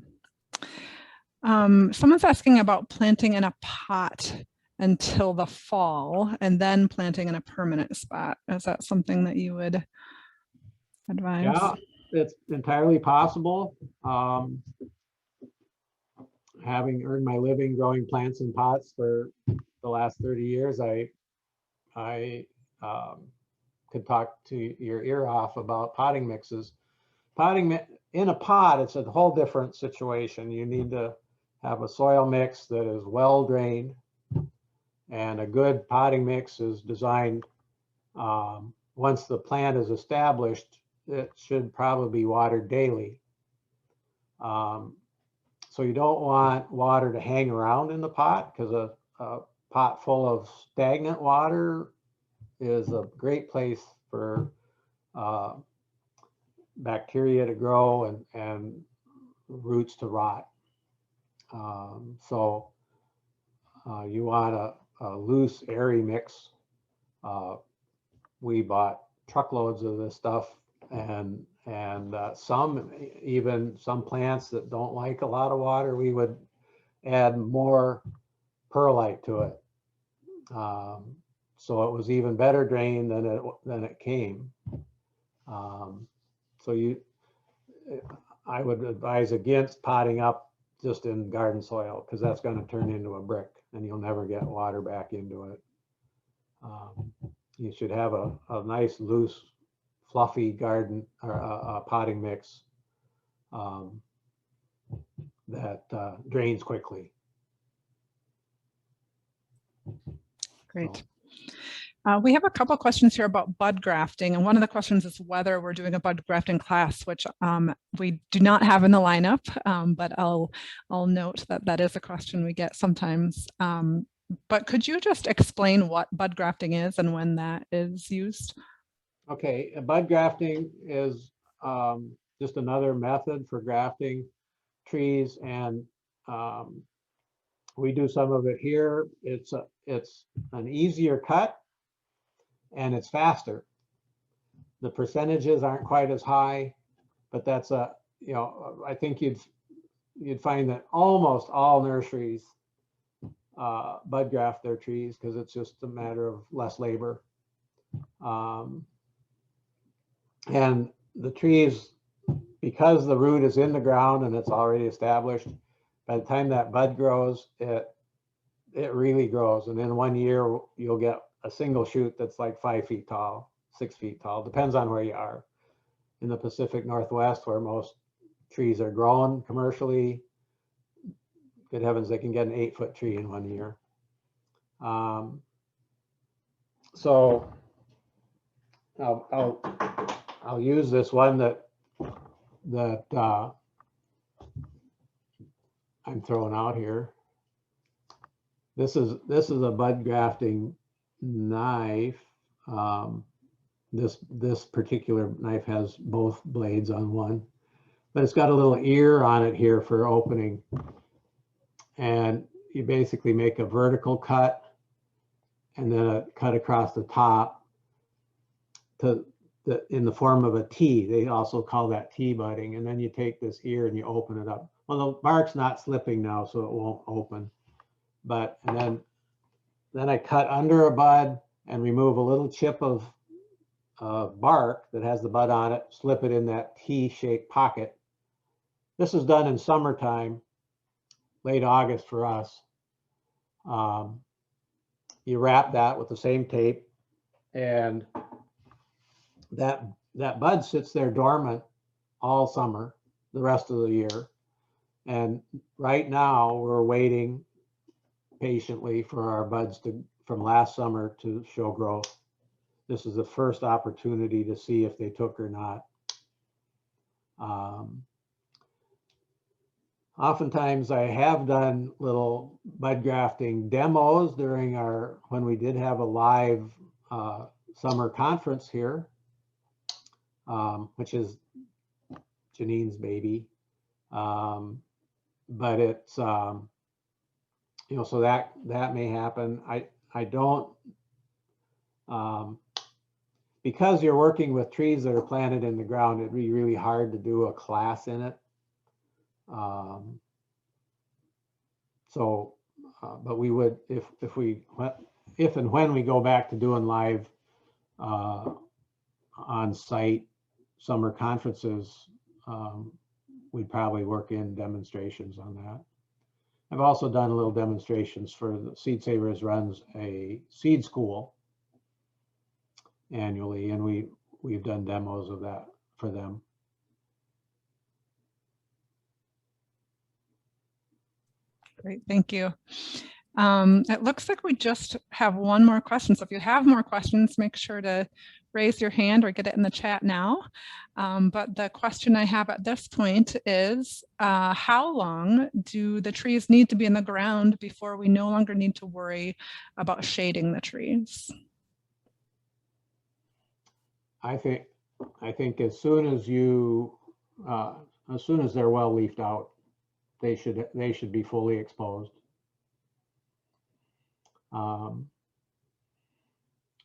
Someone's asking about planting in a pot until the fall and then planting in a permanent spot. Is that something that you would advise? yeah, it's entirely possible. Having earned my living growing plants in pots for the last 30 years, I could talk to your ear off about potting mixes. Potting in a pot, it's a whole different situation. You need to have a soil mix that is well drained, and a good potting mix is designed, once the plant is established, it should probably be watered daily. So you don't want water to hang around in the pot, because a pot full of stagnant water is a great place for bacteria to grow and roots to rot. So you want a loose, airy mix. We bought truckloads of this stuff, and some plants that don't like a lot of water, we would add more perlite to it. So it was even better drained than it came. So I would advise against potting up just in garden soil, because that's going to turn into a brick and you'll never get water back into it. You should have a nice, loose, fluffy garden or a potting mix that drains quickly. Great. We have a couple of questions here about bud grafting, and one of the questions is whether we're doing a bud grafting class, which we do not have in the lineup, but I'll note that that is a question we get sometimes. But could you just explain what bud grafting is and when that is used? Okay, bud grafting is just another method for grafting trees, and we do some of it here. It's an easier cut and it's faster. The percentages aren't quite as high, but that's I think you'd find that almost all nurseries bud graft their trees because it's just a matter of less labor. And the trees, because the root is in the ground and it's already established, by the time that bud grows, it really grows. And in 1 year, you'll get a single shoot that's like 5 feet tall, 6 feet tall, depends on where you are. In the Pacific Northwest, where most trees are grown commercially, good heavens, they can get an 8-foot tree in 1 year. So I'll use this one that I'm throwing out here. This is a bud grafting knife. This particular knife has both blades on one, but it's got a little ear on it here for opening. And you basically make a vertical cut and then a cut across the top in the form of a T. They also call that T budding. And then you take this ear and you open it up. Well, the bark's not slipping now, so it won't open. But and then I cut under a bud and remove a little chip of bark that has the bud on it, slip it in that T-shaped pocket. This is done in summertime, late August for us. You wrap that with the same tape, and that bud sits there dormant all summer, the rest of the year. And right now we're waiting patiently for our buds from last summer to show growth. This is the first opportunity to see if they took or not. Oftentimes I have done little bud grafting demos during when we did have a live summer conference here, which is Janine's baby. But it's, so that may happen. I don't, because you're working with trees that are planted in the ground, it'd be really hard to do a class in it. But we would, if and when we go back to doing live on-site summer conferences, we'd probably work in demonstrations on that. I've also done a little demonstrations for the Seed Savers runs a seed school annually, and we've done demos of that for them. Great, thank you. It looks like we just have one more question. So if you have more questions, make sure to raise your hand or get it in the chat now. But the question I have at this point is, how long do the trees need to be in the ground before we no longer need to worry about shading the trees? I think as soon as they're well leafed out, they should be fully exposed.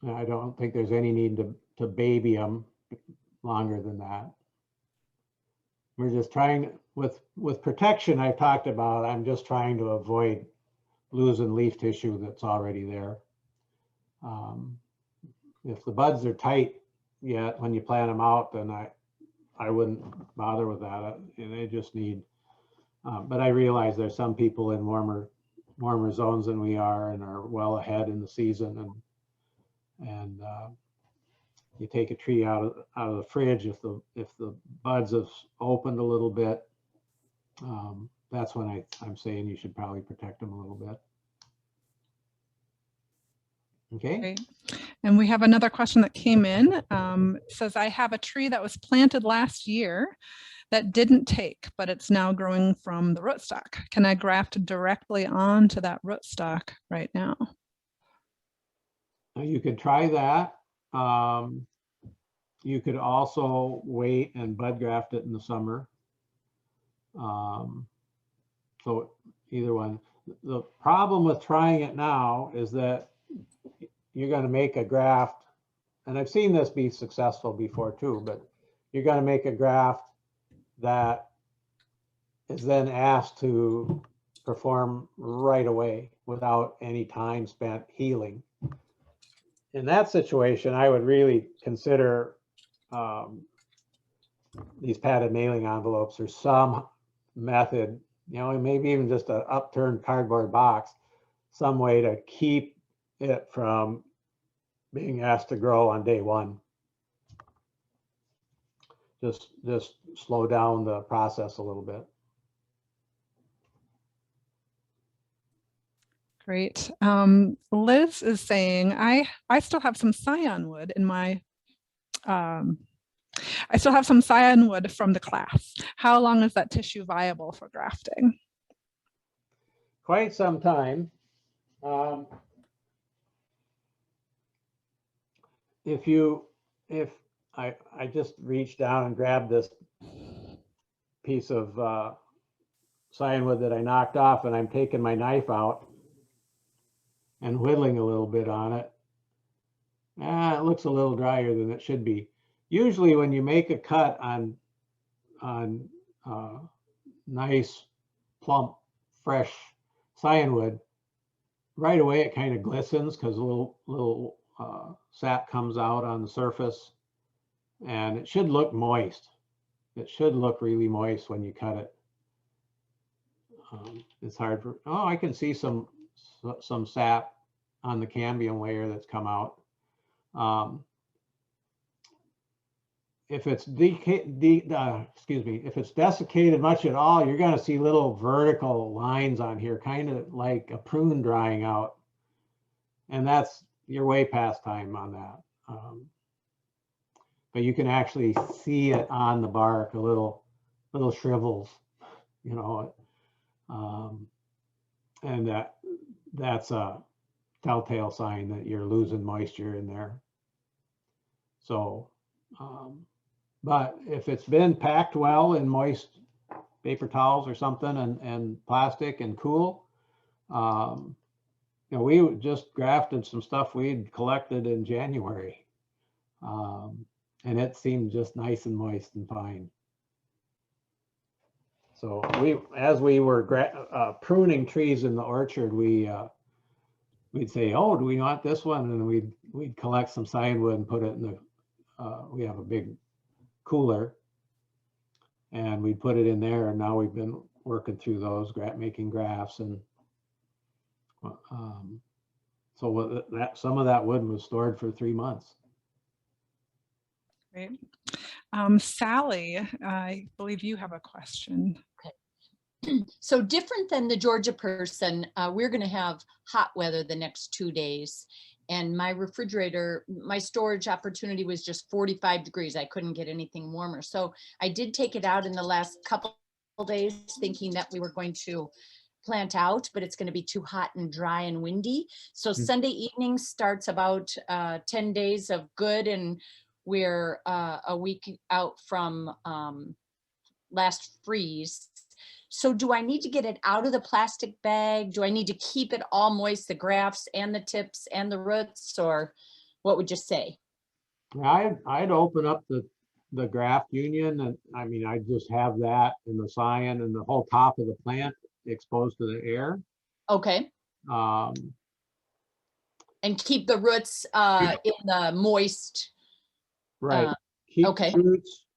I don't think there's any need to baby them longer than that. We're just trying, with protection I've talked about, I'm just trying to avoid losing leaf tissue that's already there. If the buds are tight yet when you plant them out, then I wouldn't bother with that. They just need, but I realize there's some people in warmer zones than we are and are well ahead in the season, and you take a tree out of the fridge, if the buds have opened a little bit, that's when I'm saying you should probably protect them a little bit. Okay. Great. And we have another question that came in. It says, I have a tree that was planted last year that didn't take, but it's now growing from the rootstock. Can I graft directly onto that rootstock right now? You could try that. You could also wait and bud graft it in the summer. So either one. The problem with trying it now is that you're going to make a graft, and I've seen this be successful before too, but you're going to make a graft that is then asked to perform right away without any time spent healing. In that situation, I would really consider these padded mailing envelopes or some method, you know, maybe even just an upturned cardboard box, some way to keep it from being asked to grow on day one. Just slow down the process a little bit. Great. Liz is saying, I still have some scion wood in my, I still have some scion wood from the class. How long is that tissue viable for grafting? Quite some time. If I just reached down and grabbed this piece of scion wood that I knocked off, and I'm taking my knife out and whittling a little bit on it. It looks a little drier than it should be. Usually when you make a cut on nice, plump, fresh scion wood, right away it kind of glistens because a little sap comes out on the surface, and it should look moist. It should look really moist when you cut it. It's hard for, oh, I can see some sap on the cambium layer that's come out. If it's if it's desiccated much at all, you're going to see little vertical lines on here, kind of like a prune drying out, and you're way past time on that. But you can actually see it on the bark, a little shrivels, you know, and that's a telltale sign that you're losing moisture in there. So, but if it's been packed well in moist paper towels or something and plastic and cool, you know, we just grafted some stuff we'd collected in January, and it seemed just nice and moist and fine. So as we were pruning trees in the orchard, we'd say, "Oh, do we want this one?" And we'd collect some scion wood and put it in the. We have a big cooler, and we'd put it in there. And now we've been working through those, making grafts, and so some of that wood was stored for 3 months. Great. Sally, I believe you have a question. So different than the Georgia person, we're going to have hot weather the next 2 days. And my refrigerator, my storage opportunity was just 45 degrees. I couldn't get anything warmer. So I did take it out in the last couple of days thinking that we were going to plant out, but it's going to be too hot and dry and windy. So Sunday evening starts about 10 days of good, and we're a week out from last freeze. So do I need to get it out of the plastic bag? Do I need to keep it all moist, the grafts and the tips and the roots, or what would you say? I'd open up the graft union, and I mean, I'd just have that in the scion and the whole top of the plant exposed to the air. Okay. And keep the roots in the moist. Right. Keep okay. roots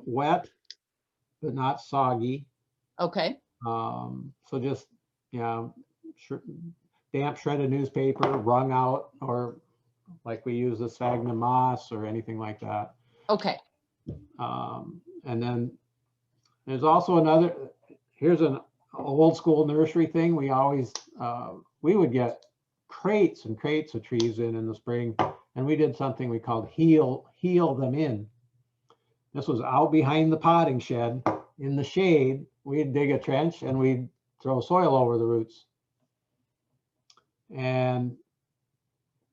wet, but not soggy. Okay. So just, yeah, damp shredded newspaper, wrung out, or like we use the sphagnum moss or anything like that. Okay. And then there's also here's an old school nursery thing. We always, we would get crates and crates of trees in the spring, and we did something we called heal them in. This was out behind the potting shed in the shade. We'd dig a trench and we'd throw soil over the roots. And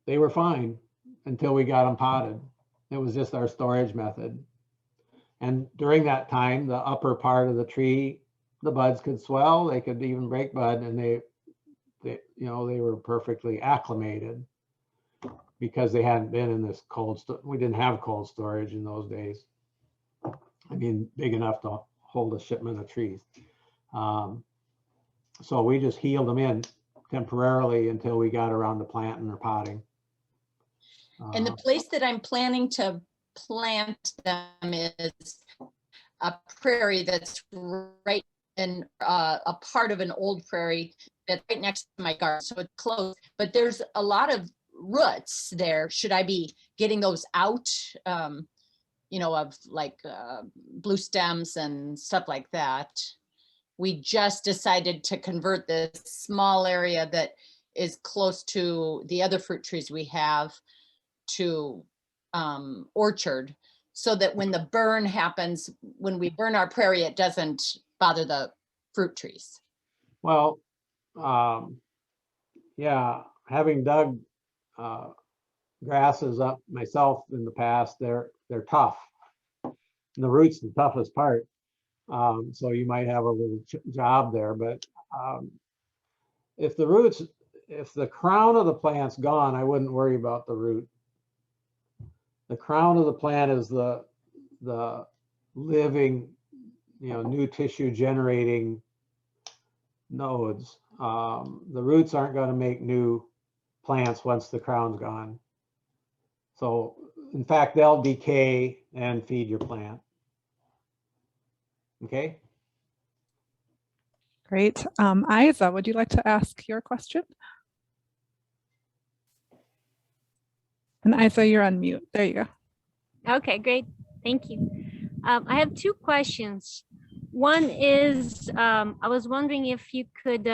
they were fine until we got them potted. It was just our storage method. And during that time, the upper part of the tree, the buds could swell, they could even break bud, and they were perfectly acclimated because they hadn't been in this we didn't have cold storage in those days. I mean, big enough to hold a shipment of trees. So we just healed them in temporarily until we got around to planting or potting. And the place that I'm planning to plant them is a prairie that's right in a part of an old prairie that's right next to my garden. So it's close, but there's a lot of roots there. Should I be getting those out, of like blue stems and stuff like that? We just decided to convert this small area that is close to the other fruit trees we have to orchard, so that when the burn happens, when we burn our prairie, it doesn't bother the fruit trees. Well, yeah, having dug grasses up myself in the past, they're tough. The root's the toughest part. So you might have a little job there, but if the crown of the plant's gone, I wouldn't worry about the root. The crown of the plant is the living, new tissue generating nodes. The roots aren't going to make new plants once the crown's gone. So in fact, they'll decay and feed your plant. Okay. Great. Isa, would you like to ask your question? And Isa, you're on mute. There you go. Okay, great. Thank you. I have two questions. One is, I was wondering if you could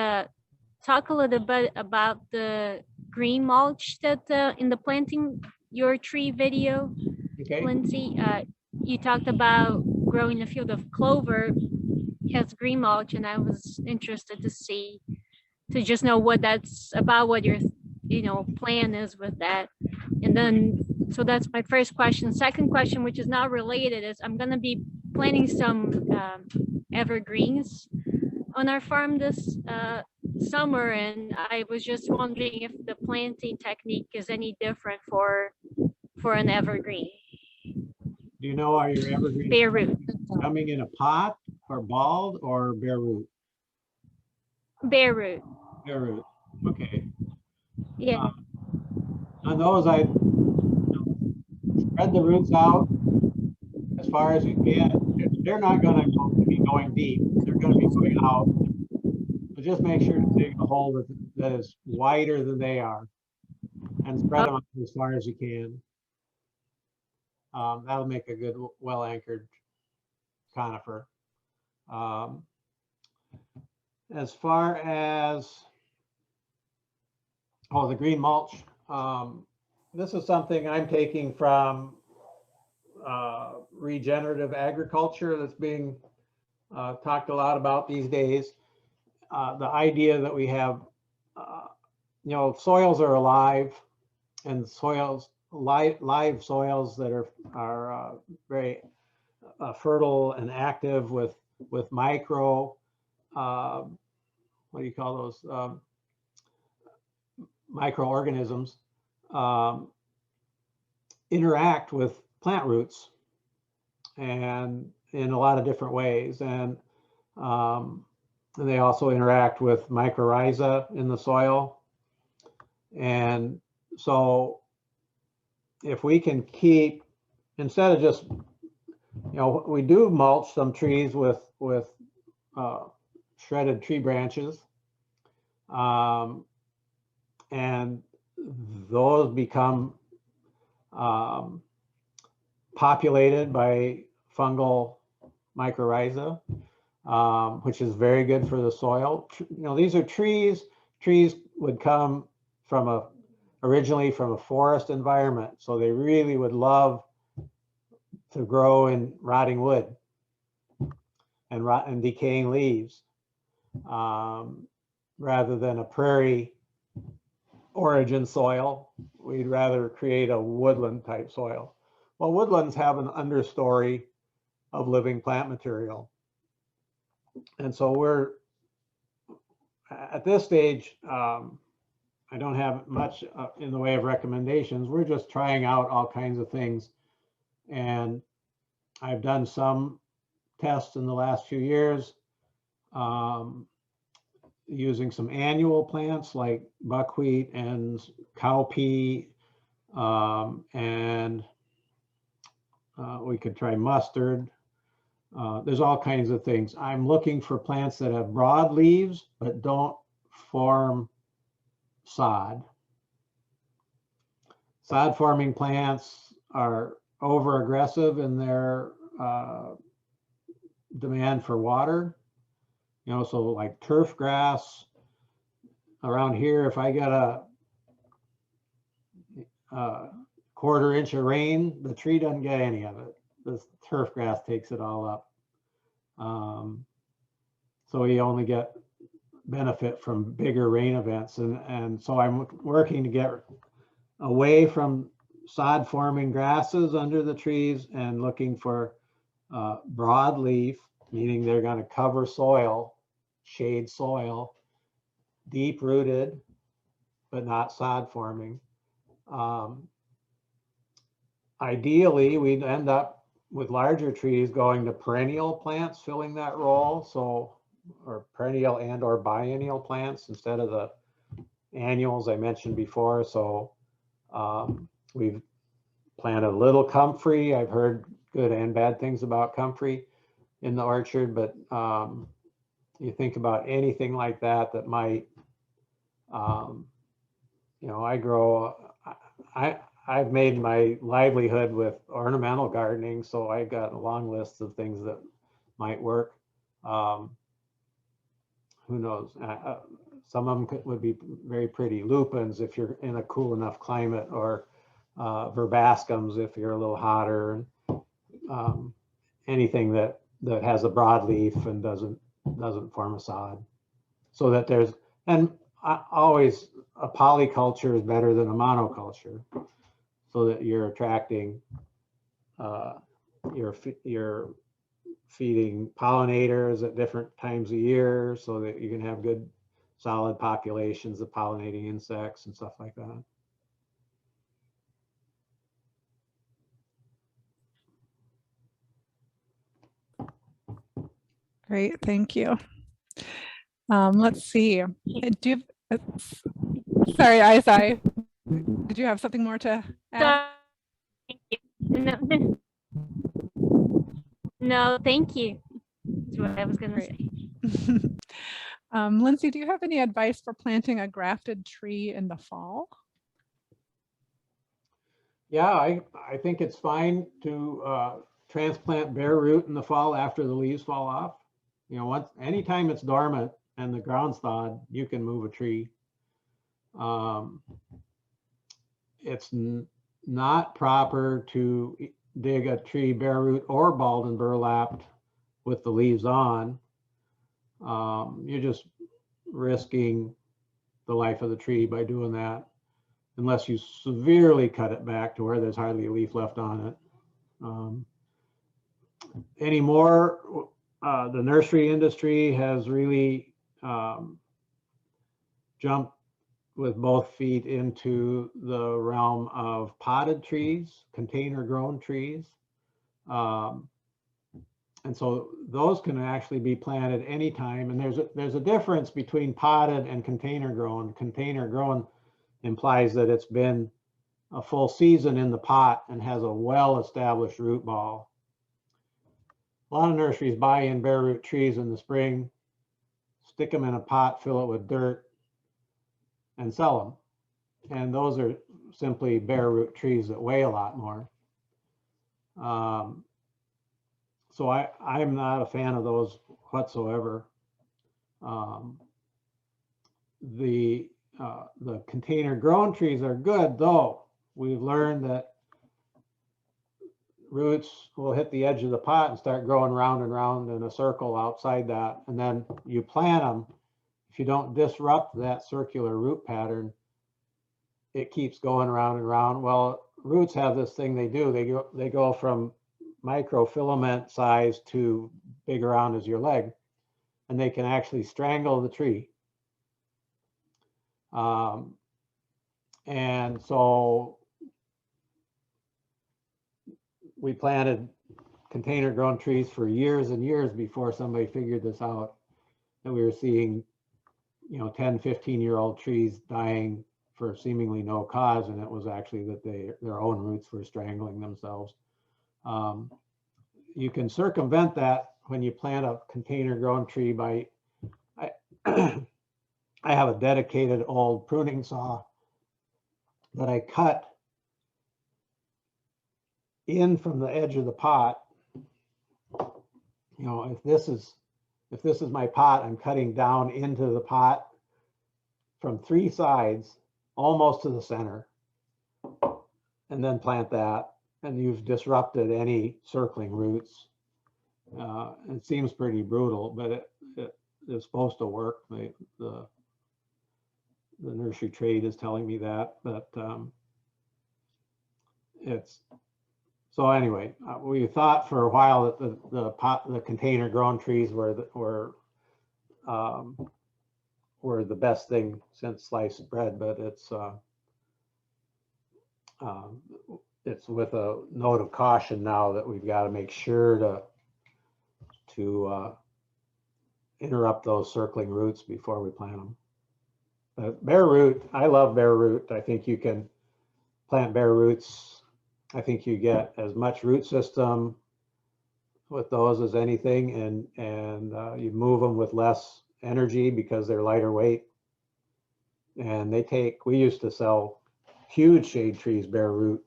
talk a little bit about the green mulch that in the planting your tree video. Okay. Lindsay, you talked about growing a field of clover has green mulch, and I was interested to just know what that's about, what your plan is with that. And then, so that's my first question. Second question, which is not related, is I'm going to be planting some evergreens on our farm this summer, and I was just wondering if the planting technique is any different for an evergreen. Do you know, are your evergreens Bare root. coming in a pot or balled or bare root? Bare root. Bare root. Okay. Yeah. On those, I spread the roots out as far as you can. They're not going to be going deep. They're going to be going out. But just make sure to dig a hole that is wider than they are, and spread them out as far as you can. That'll make a good, well-anchored conifer. As far as the green mulch, this is something I'm taking from regenerative agriculture that's being talked a lot about these days. The idea that we have, soils are alive, and soils, live soils that are very fertile and active with micro, what do you call those, microorganisms, interact with plant roots, and in a lot of different ways. And they also interact with mycorrhiza in the soil. And so if we can keep, instead of just, we do mulch some trees with shredded tree branches, and those become populated by fungal mycorrhiza, which is very good for the soil. These are trees. Trees would come from originally from a forest environment, so they really would love to grow in rotting wood and decaying leaves, rather than a prairie origin soil. We'd rather create a woodland type soil. Well, woodlands have an understory of living plant material. And so we're at this stage, I don't have much in the way of recommendations. We're just trying out all kinds of things. And I've done some tests in the last few years using some annual plants like buckwheat and cowpea, and we could try mustard. There's all kinds of things. I'm looking for plants that have broad leaves but don't form sod. Sod forming plants are over aggressive in their demand for water. You know, so like turf grass around here, if I get a quarter inch of rain, the tree doesn't get any of it. The turf grass takes it all up. So you only get benefit from bigger rain events. And so I'm working to get away from sod forming grasses under the trees and looking for broadleaf, meaning they're going to cover soil, shade soil, deep rooted, but not sod forming. Ideally, we'd end up with larger trees going to perennial plants filling that role. So, or perennial and or biennial plants instead of the annuals I mentioned before. So we've planted a little comfrey. I've heard good and bad things about comfrey in the orchard, but you think about anything like that that might, you know, I've made my livelihood with ornamental gardening, so I've got a long list of things that might work. Who knows? Some of them would be very pretty. Lupins if you're in a cool enough climate, or verbascums if you're a little hotter. Anything that has a broad leaf and doesn't form a sod. So that there's, and always a polyculture is better than a monoculture, so that you're attracting, you're feeding pollinators at different times of year, so that you can have good solid populations of pollinating insects and stuff like that. Great, thank you. Let's see. Do you, sorry, Isai, did you have something more to add? No, thank you. That's what I was going to say. Lindsay, do you have any advice for planting a grafted tree in the fall? Yeah, I think it's fine to transplant bare root in the fall after the leaves fall off. You know, anytime it's dormant and the ground's thawed, you can move a tree. It's not proper to dig a tree bare root or balled and burlapped with the leaves on. You're just risking the life of the tree by doing that, unless you severely cut it back to where there's hardly a leaf left on it. Anymore, the nursery industry has really jumped with both feet into the realm of potted trees, container grown trees. And so those can actually be planted anytime. And there's a difference between potted and container grown. Container grown implies that it's been a full season in the pot and has a well-established root ball. A lot of nurseries buy in bare root trees in the spring, stick them in a pot, fill it with dirt, and sell them. And those are simply bare root trees that weigh a lot more. So I'm not a fan of those whatsoever. The container grown trees are good, though. We've learned that roots will hit the edge of the pot and start growing round and round in a circle outside that. And then you plant them. If you don't disrupt that circular root pattern, it keeps going around and around. Well, roots have this thing they do. They go from microfilament size to big around as your leg, and they can actually strangle the tree. And so we planted container grown trees for years and years before somebody figured this out. And we were seeing, 10, 15-year-old trees dying for seemingly no cause. And it was actually that their own roots were strangling themselves. You can circumvent that when you plant a container grown tree by, I have a dedicated old pruning saw that I cut in from the edge of the pot. If this is my pot, I'm cutting down into the pot from 3 sides, almost to the center, and then plant that, and you've disrupted any circling roots. It seems pretty brutal, but it is supposed to work. The nursery trade is telling me that, but it's so anyway. We thought for a while that the container grown trees were the best thing since sliced bread, but it's with a note of caution now that we've got to make sure to interrupt those circling roots before we plant them. Bare root, I love bare root. I think you can plant bare roots. I think you get as much root system with those as anything, and you move them with less energy because they're lighter weight. And we used to sell huge shade trees bare root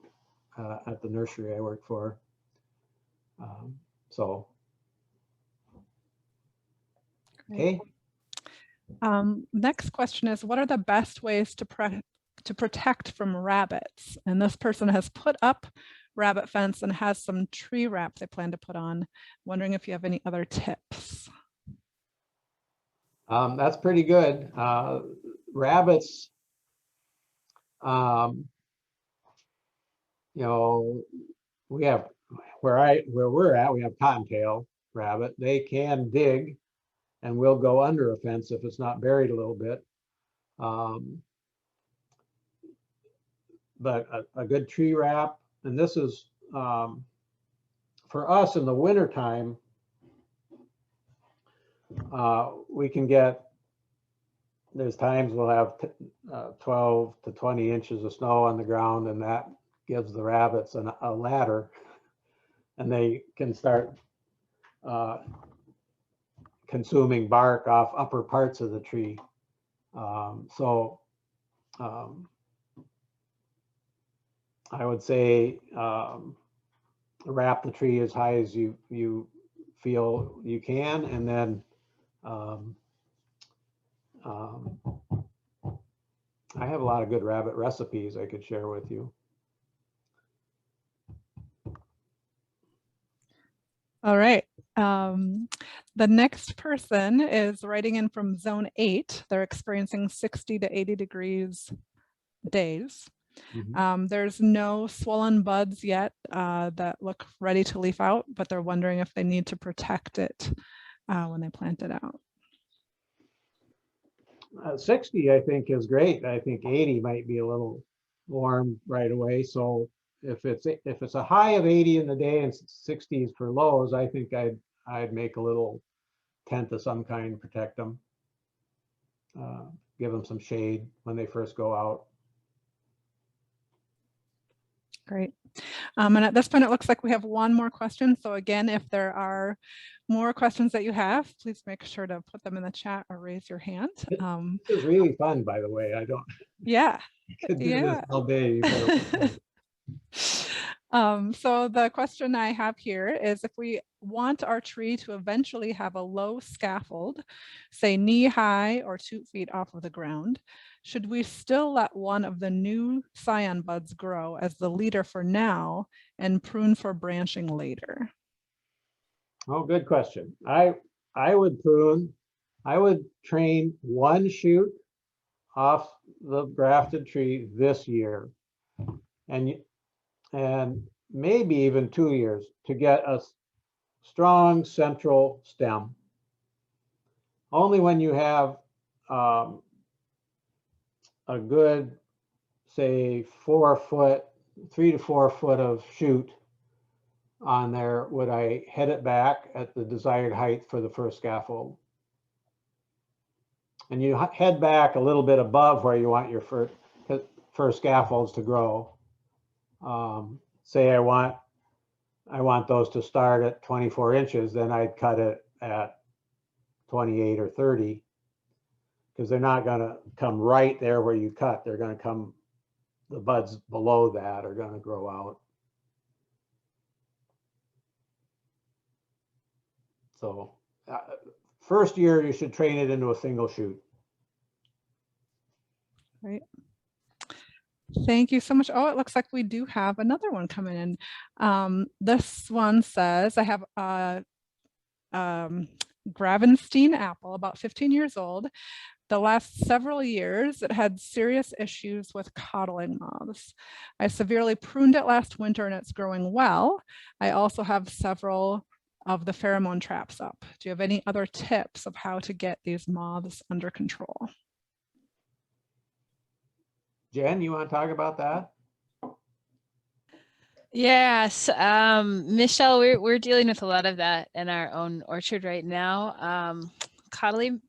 at the nursery I worked for. Okay. Next question is, what are the best ways to protect from rabbits? And this person has put up rabbit fence and has some tree wrap they plan to put on. Wondering if you have any other tips. That's pretty good. Rabbits, we have where we're at, we have cottontail rabbit. They can dig and will go under a fence if it's not buried a little bit. But a good tree wrap, and this is for us in the wintertime, we can get, there's times we'll have 12 to 20 inches of snow on the ground, and that gives the rabbits a ladder, and they can start consuming bark off upper parts of the tree. I would say wrap the tree as high as you feel you can, and then I have a lot of good rabbit recipes I could share with you. All right. The next person is writing in from zone 8. They're experiencing 60 to 80 degrees days. Mm-hmm. There's no swollen buds yet that look ready to leaf out, but they're wondering if they need to protect it when they plant it out. 60, I think, is great. I think 80 might be a little warm right away. So if it's a high of 80 in the day and 60s for lows, I think I'd make a little tent of some kind, protect them, give them some shade when they first go out. Great. And at this point, it looks like we have one more question. So again, if there are more questions that you have, please make sure to put them in the chat or raise your hand. This is really fun, by the way. I don't. Yeah. I could do this all day. So the question I have here is, if we want our tree to eventually have a low scaffold, say knee high or 2 feet off of the ground, should we still let one of the new scion buds grow as the leader for now and prune for branching later? Oh, good question. I would prune. I would train one shoot off the grafted tree this year, and maybe even 2 years to get a strong central stem. Only when you have a good, say, 4 foot, 3 to 4 foot of shoot on there would I head it back at the desired height for the first scaffold. And you head back a little bit above where you want your first scaffolds to grow. Say I want those to start at 24 inches, then I'd cut it at 28 or 30, because they're not going to come right there where you cut. They're going to come, the buds below that are going to grow out. So first year, you should train it into a single shoot. Right. Thank you so much. Oh, it looks like we do have another one coming in. This one says, I have a Gravenstein apple, about 15 years old. The last several years, it had serious issues with coddling moths. I severely pruned it last winter and it's growing well. I also have several of the pheromone traps up. Do you have any other tips of how to get these moths under control? Jen, you want to talk about that? Yes, Michelle, we're dealing with a lot of that in our own orchard right now. Coddling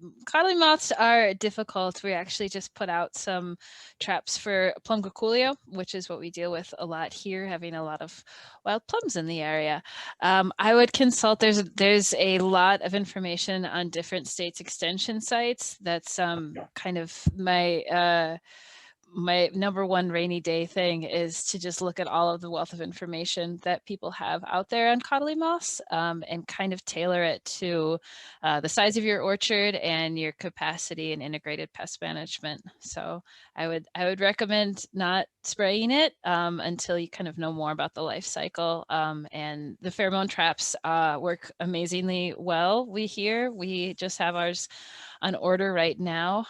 moths are difficult. We actually just put out some traps for plum cuculio, which is what we deal with a lot here, having a lot of wild plums in the area. I would consult, there's a lot of information on different states extension sites. That's kind of my number one rainy day thing is to just look at all of the wealth of information that people have out there on coddling moths, and kind of tailor it to the size of your orchard and your capacity and integrated pest management. So I would recommend not spraying it until you kind of know more about the life cycle. And the pheromone traps work amazingly well. We just have ours on order right now.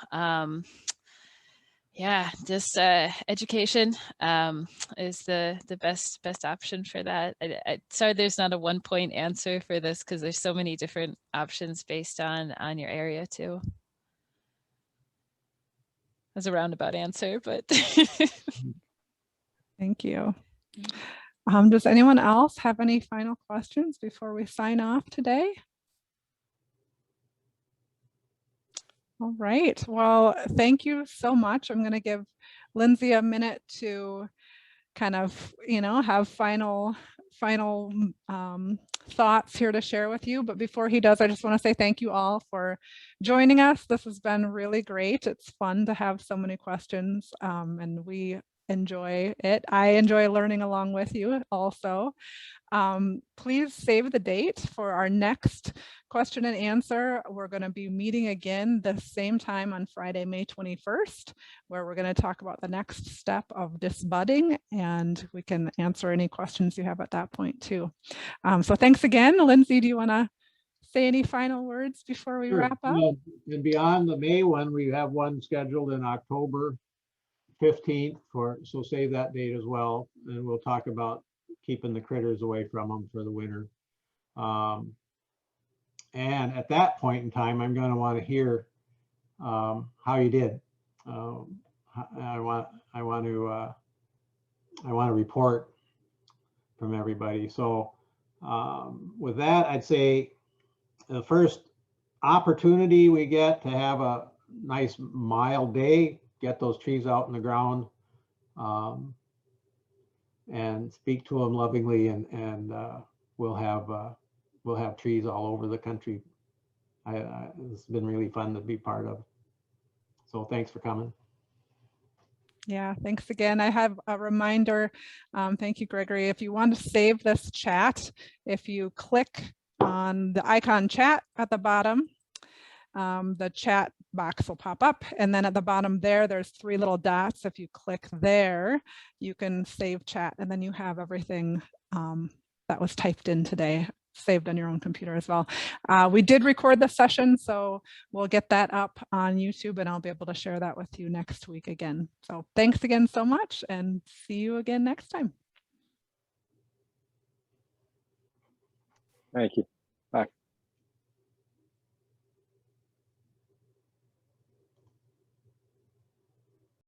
Yeah, just education is the best option for that. Sorry, there's not a 1-point answer for this because there's so many different options based on your area too. That's a roundabout answer, but Thank you. Does anyone else have any final questions before we sign off today? All right, well, thank you so much. I'm going to give Lindsay a minute to kind of, have final thoughts here to share with you. But before he does, I just want to say thank you all for joining us. This has been really great. It's fun to have so many questions, and we enjoy it. I enjoy learning along with you also. Please save the date for our next question and answer. We're going to be meeting again the same time on Friday, May 21st, where we're going to talk about the next step of disbudding, and we can answer any questions you have at that point too. So thanks again. Lindsay, do you want to say any final words before we wrap up? Well, and beyond the May one, we have one scheduled in October 15th so save that date as well. And we'll talk about keeping the critters away from them for the winter. And at that point in time, I'm going to want to hear how you did. I want to report from everybody. So with that, I'd say the first opportunity we get to have a nice mild day, get those trees out in the ground, and speak to them lovingly, and we'll have trees all over the country. It's been really fun to be part of. So thanks for coming. Yeah, thanks again. I have a reminder. Thank you, Gregory. If you want to save this chat, if you click on the icon chat at the bottom, the chat box will pop up, and then at the bottom there's 3 little dots. If you click there, you can save chat, and then you have everything that was typed in today saved on your own computer as well. We did record the session, so we'll get that up on YouTube and I'll be able to share that with you next week again. So thanks again so much and see you again next time. Thank you.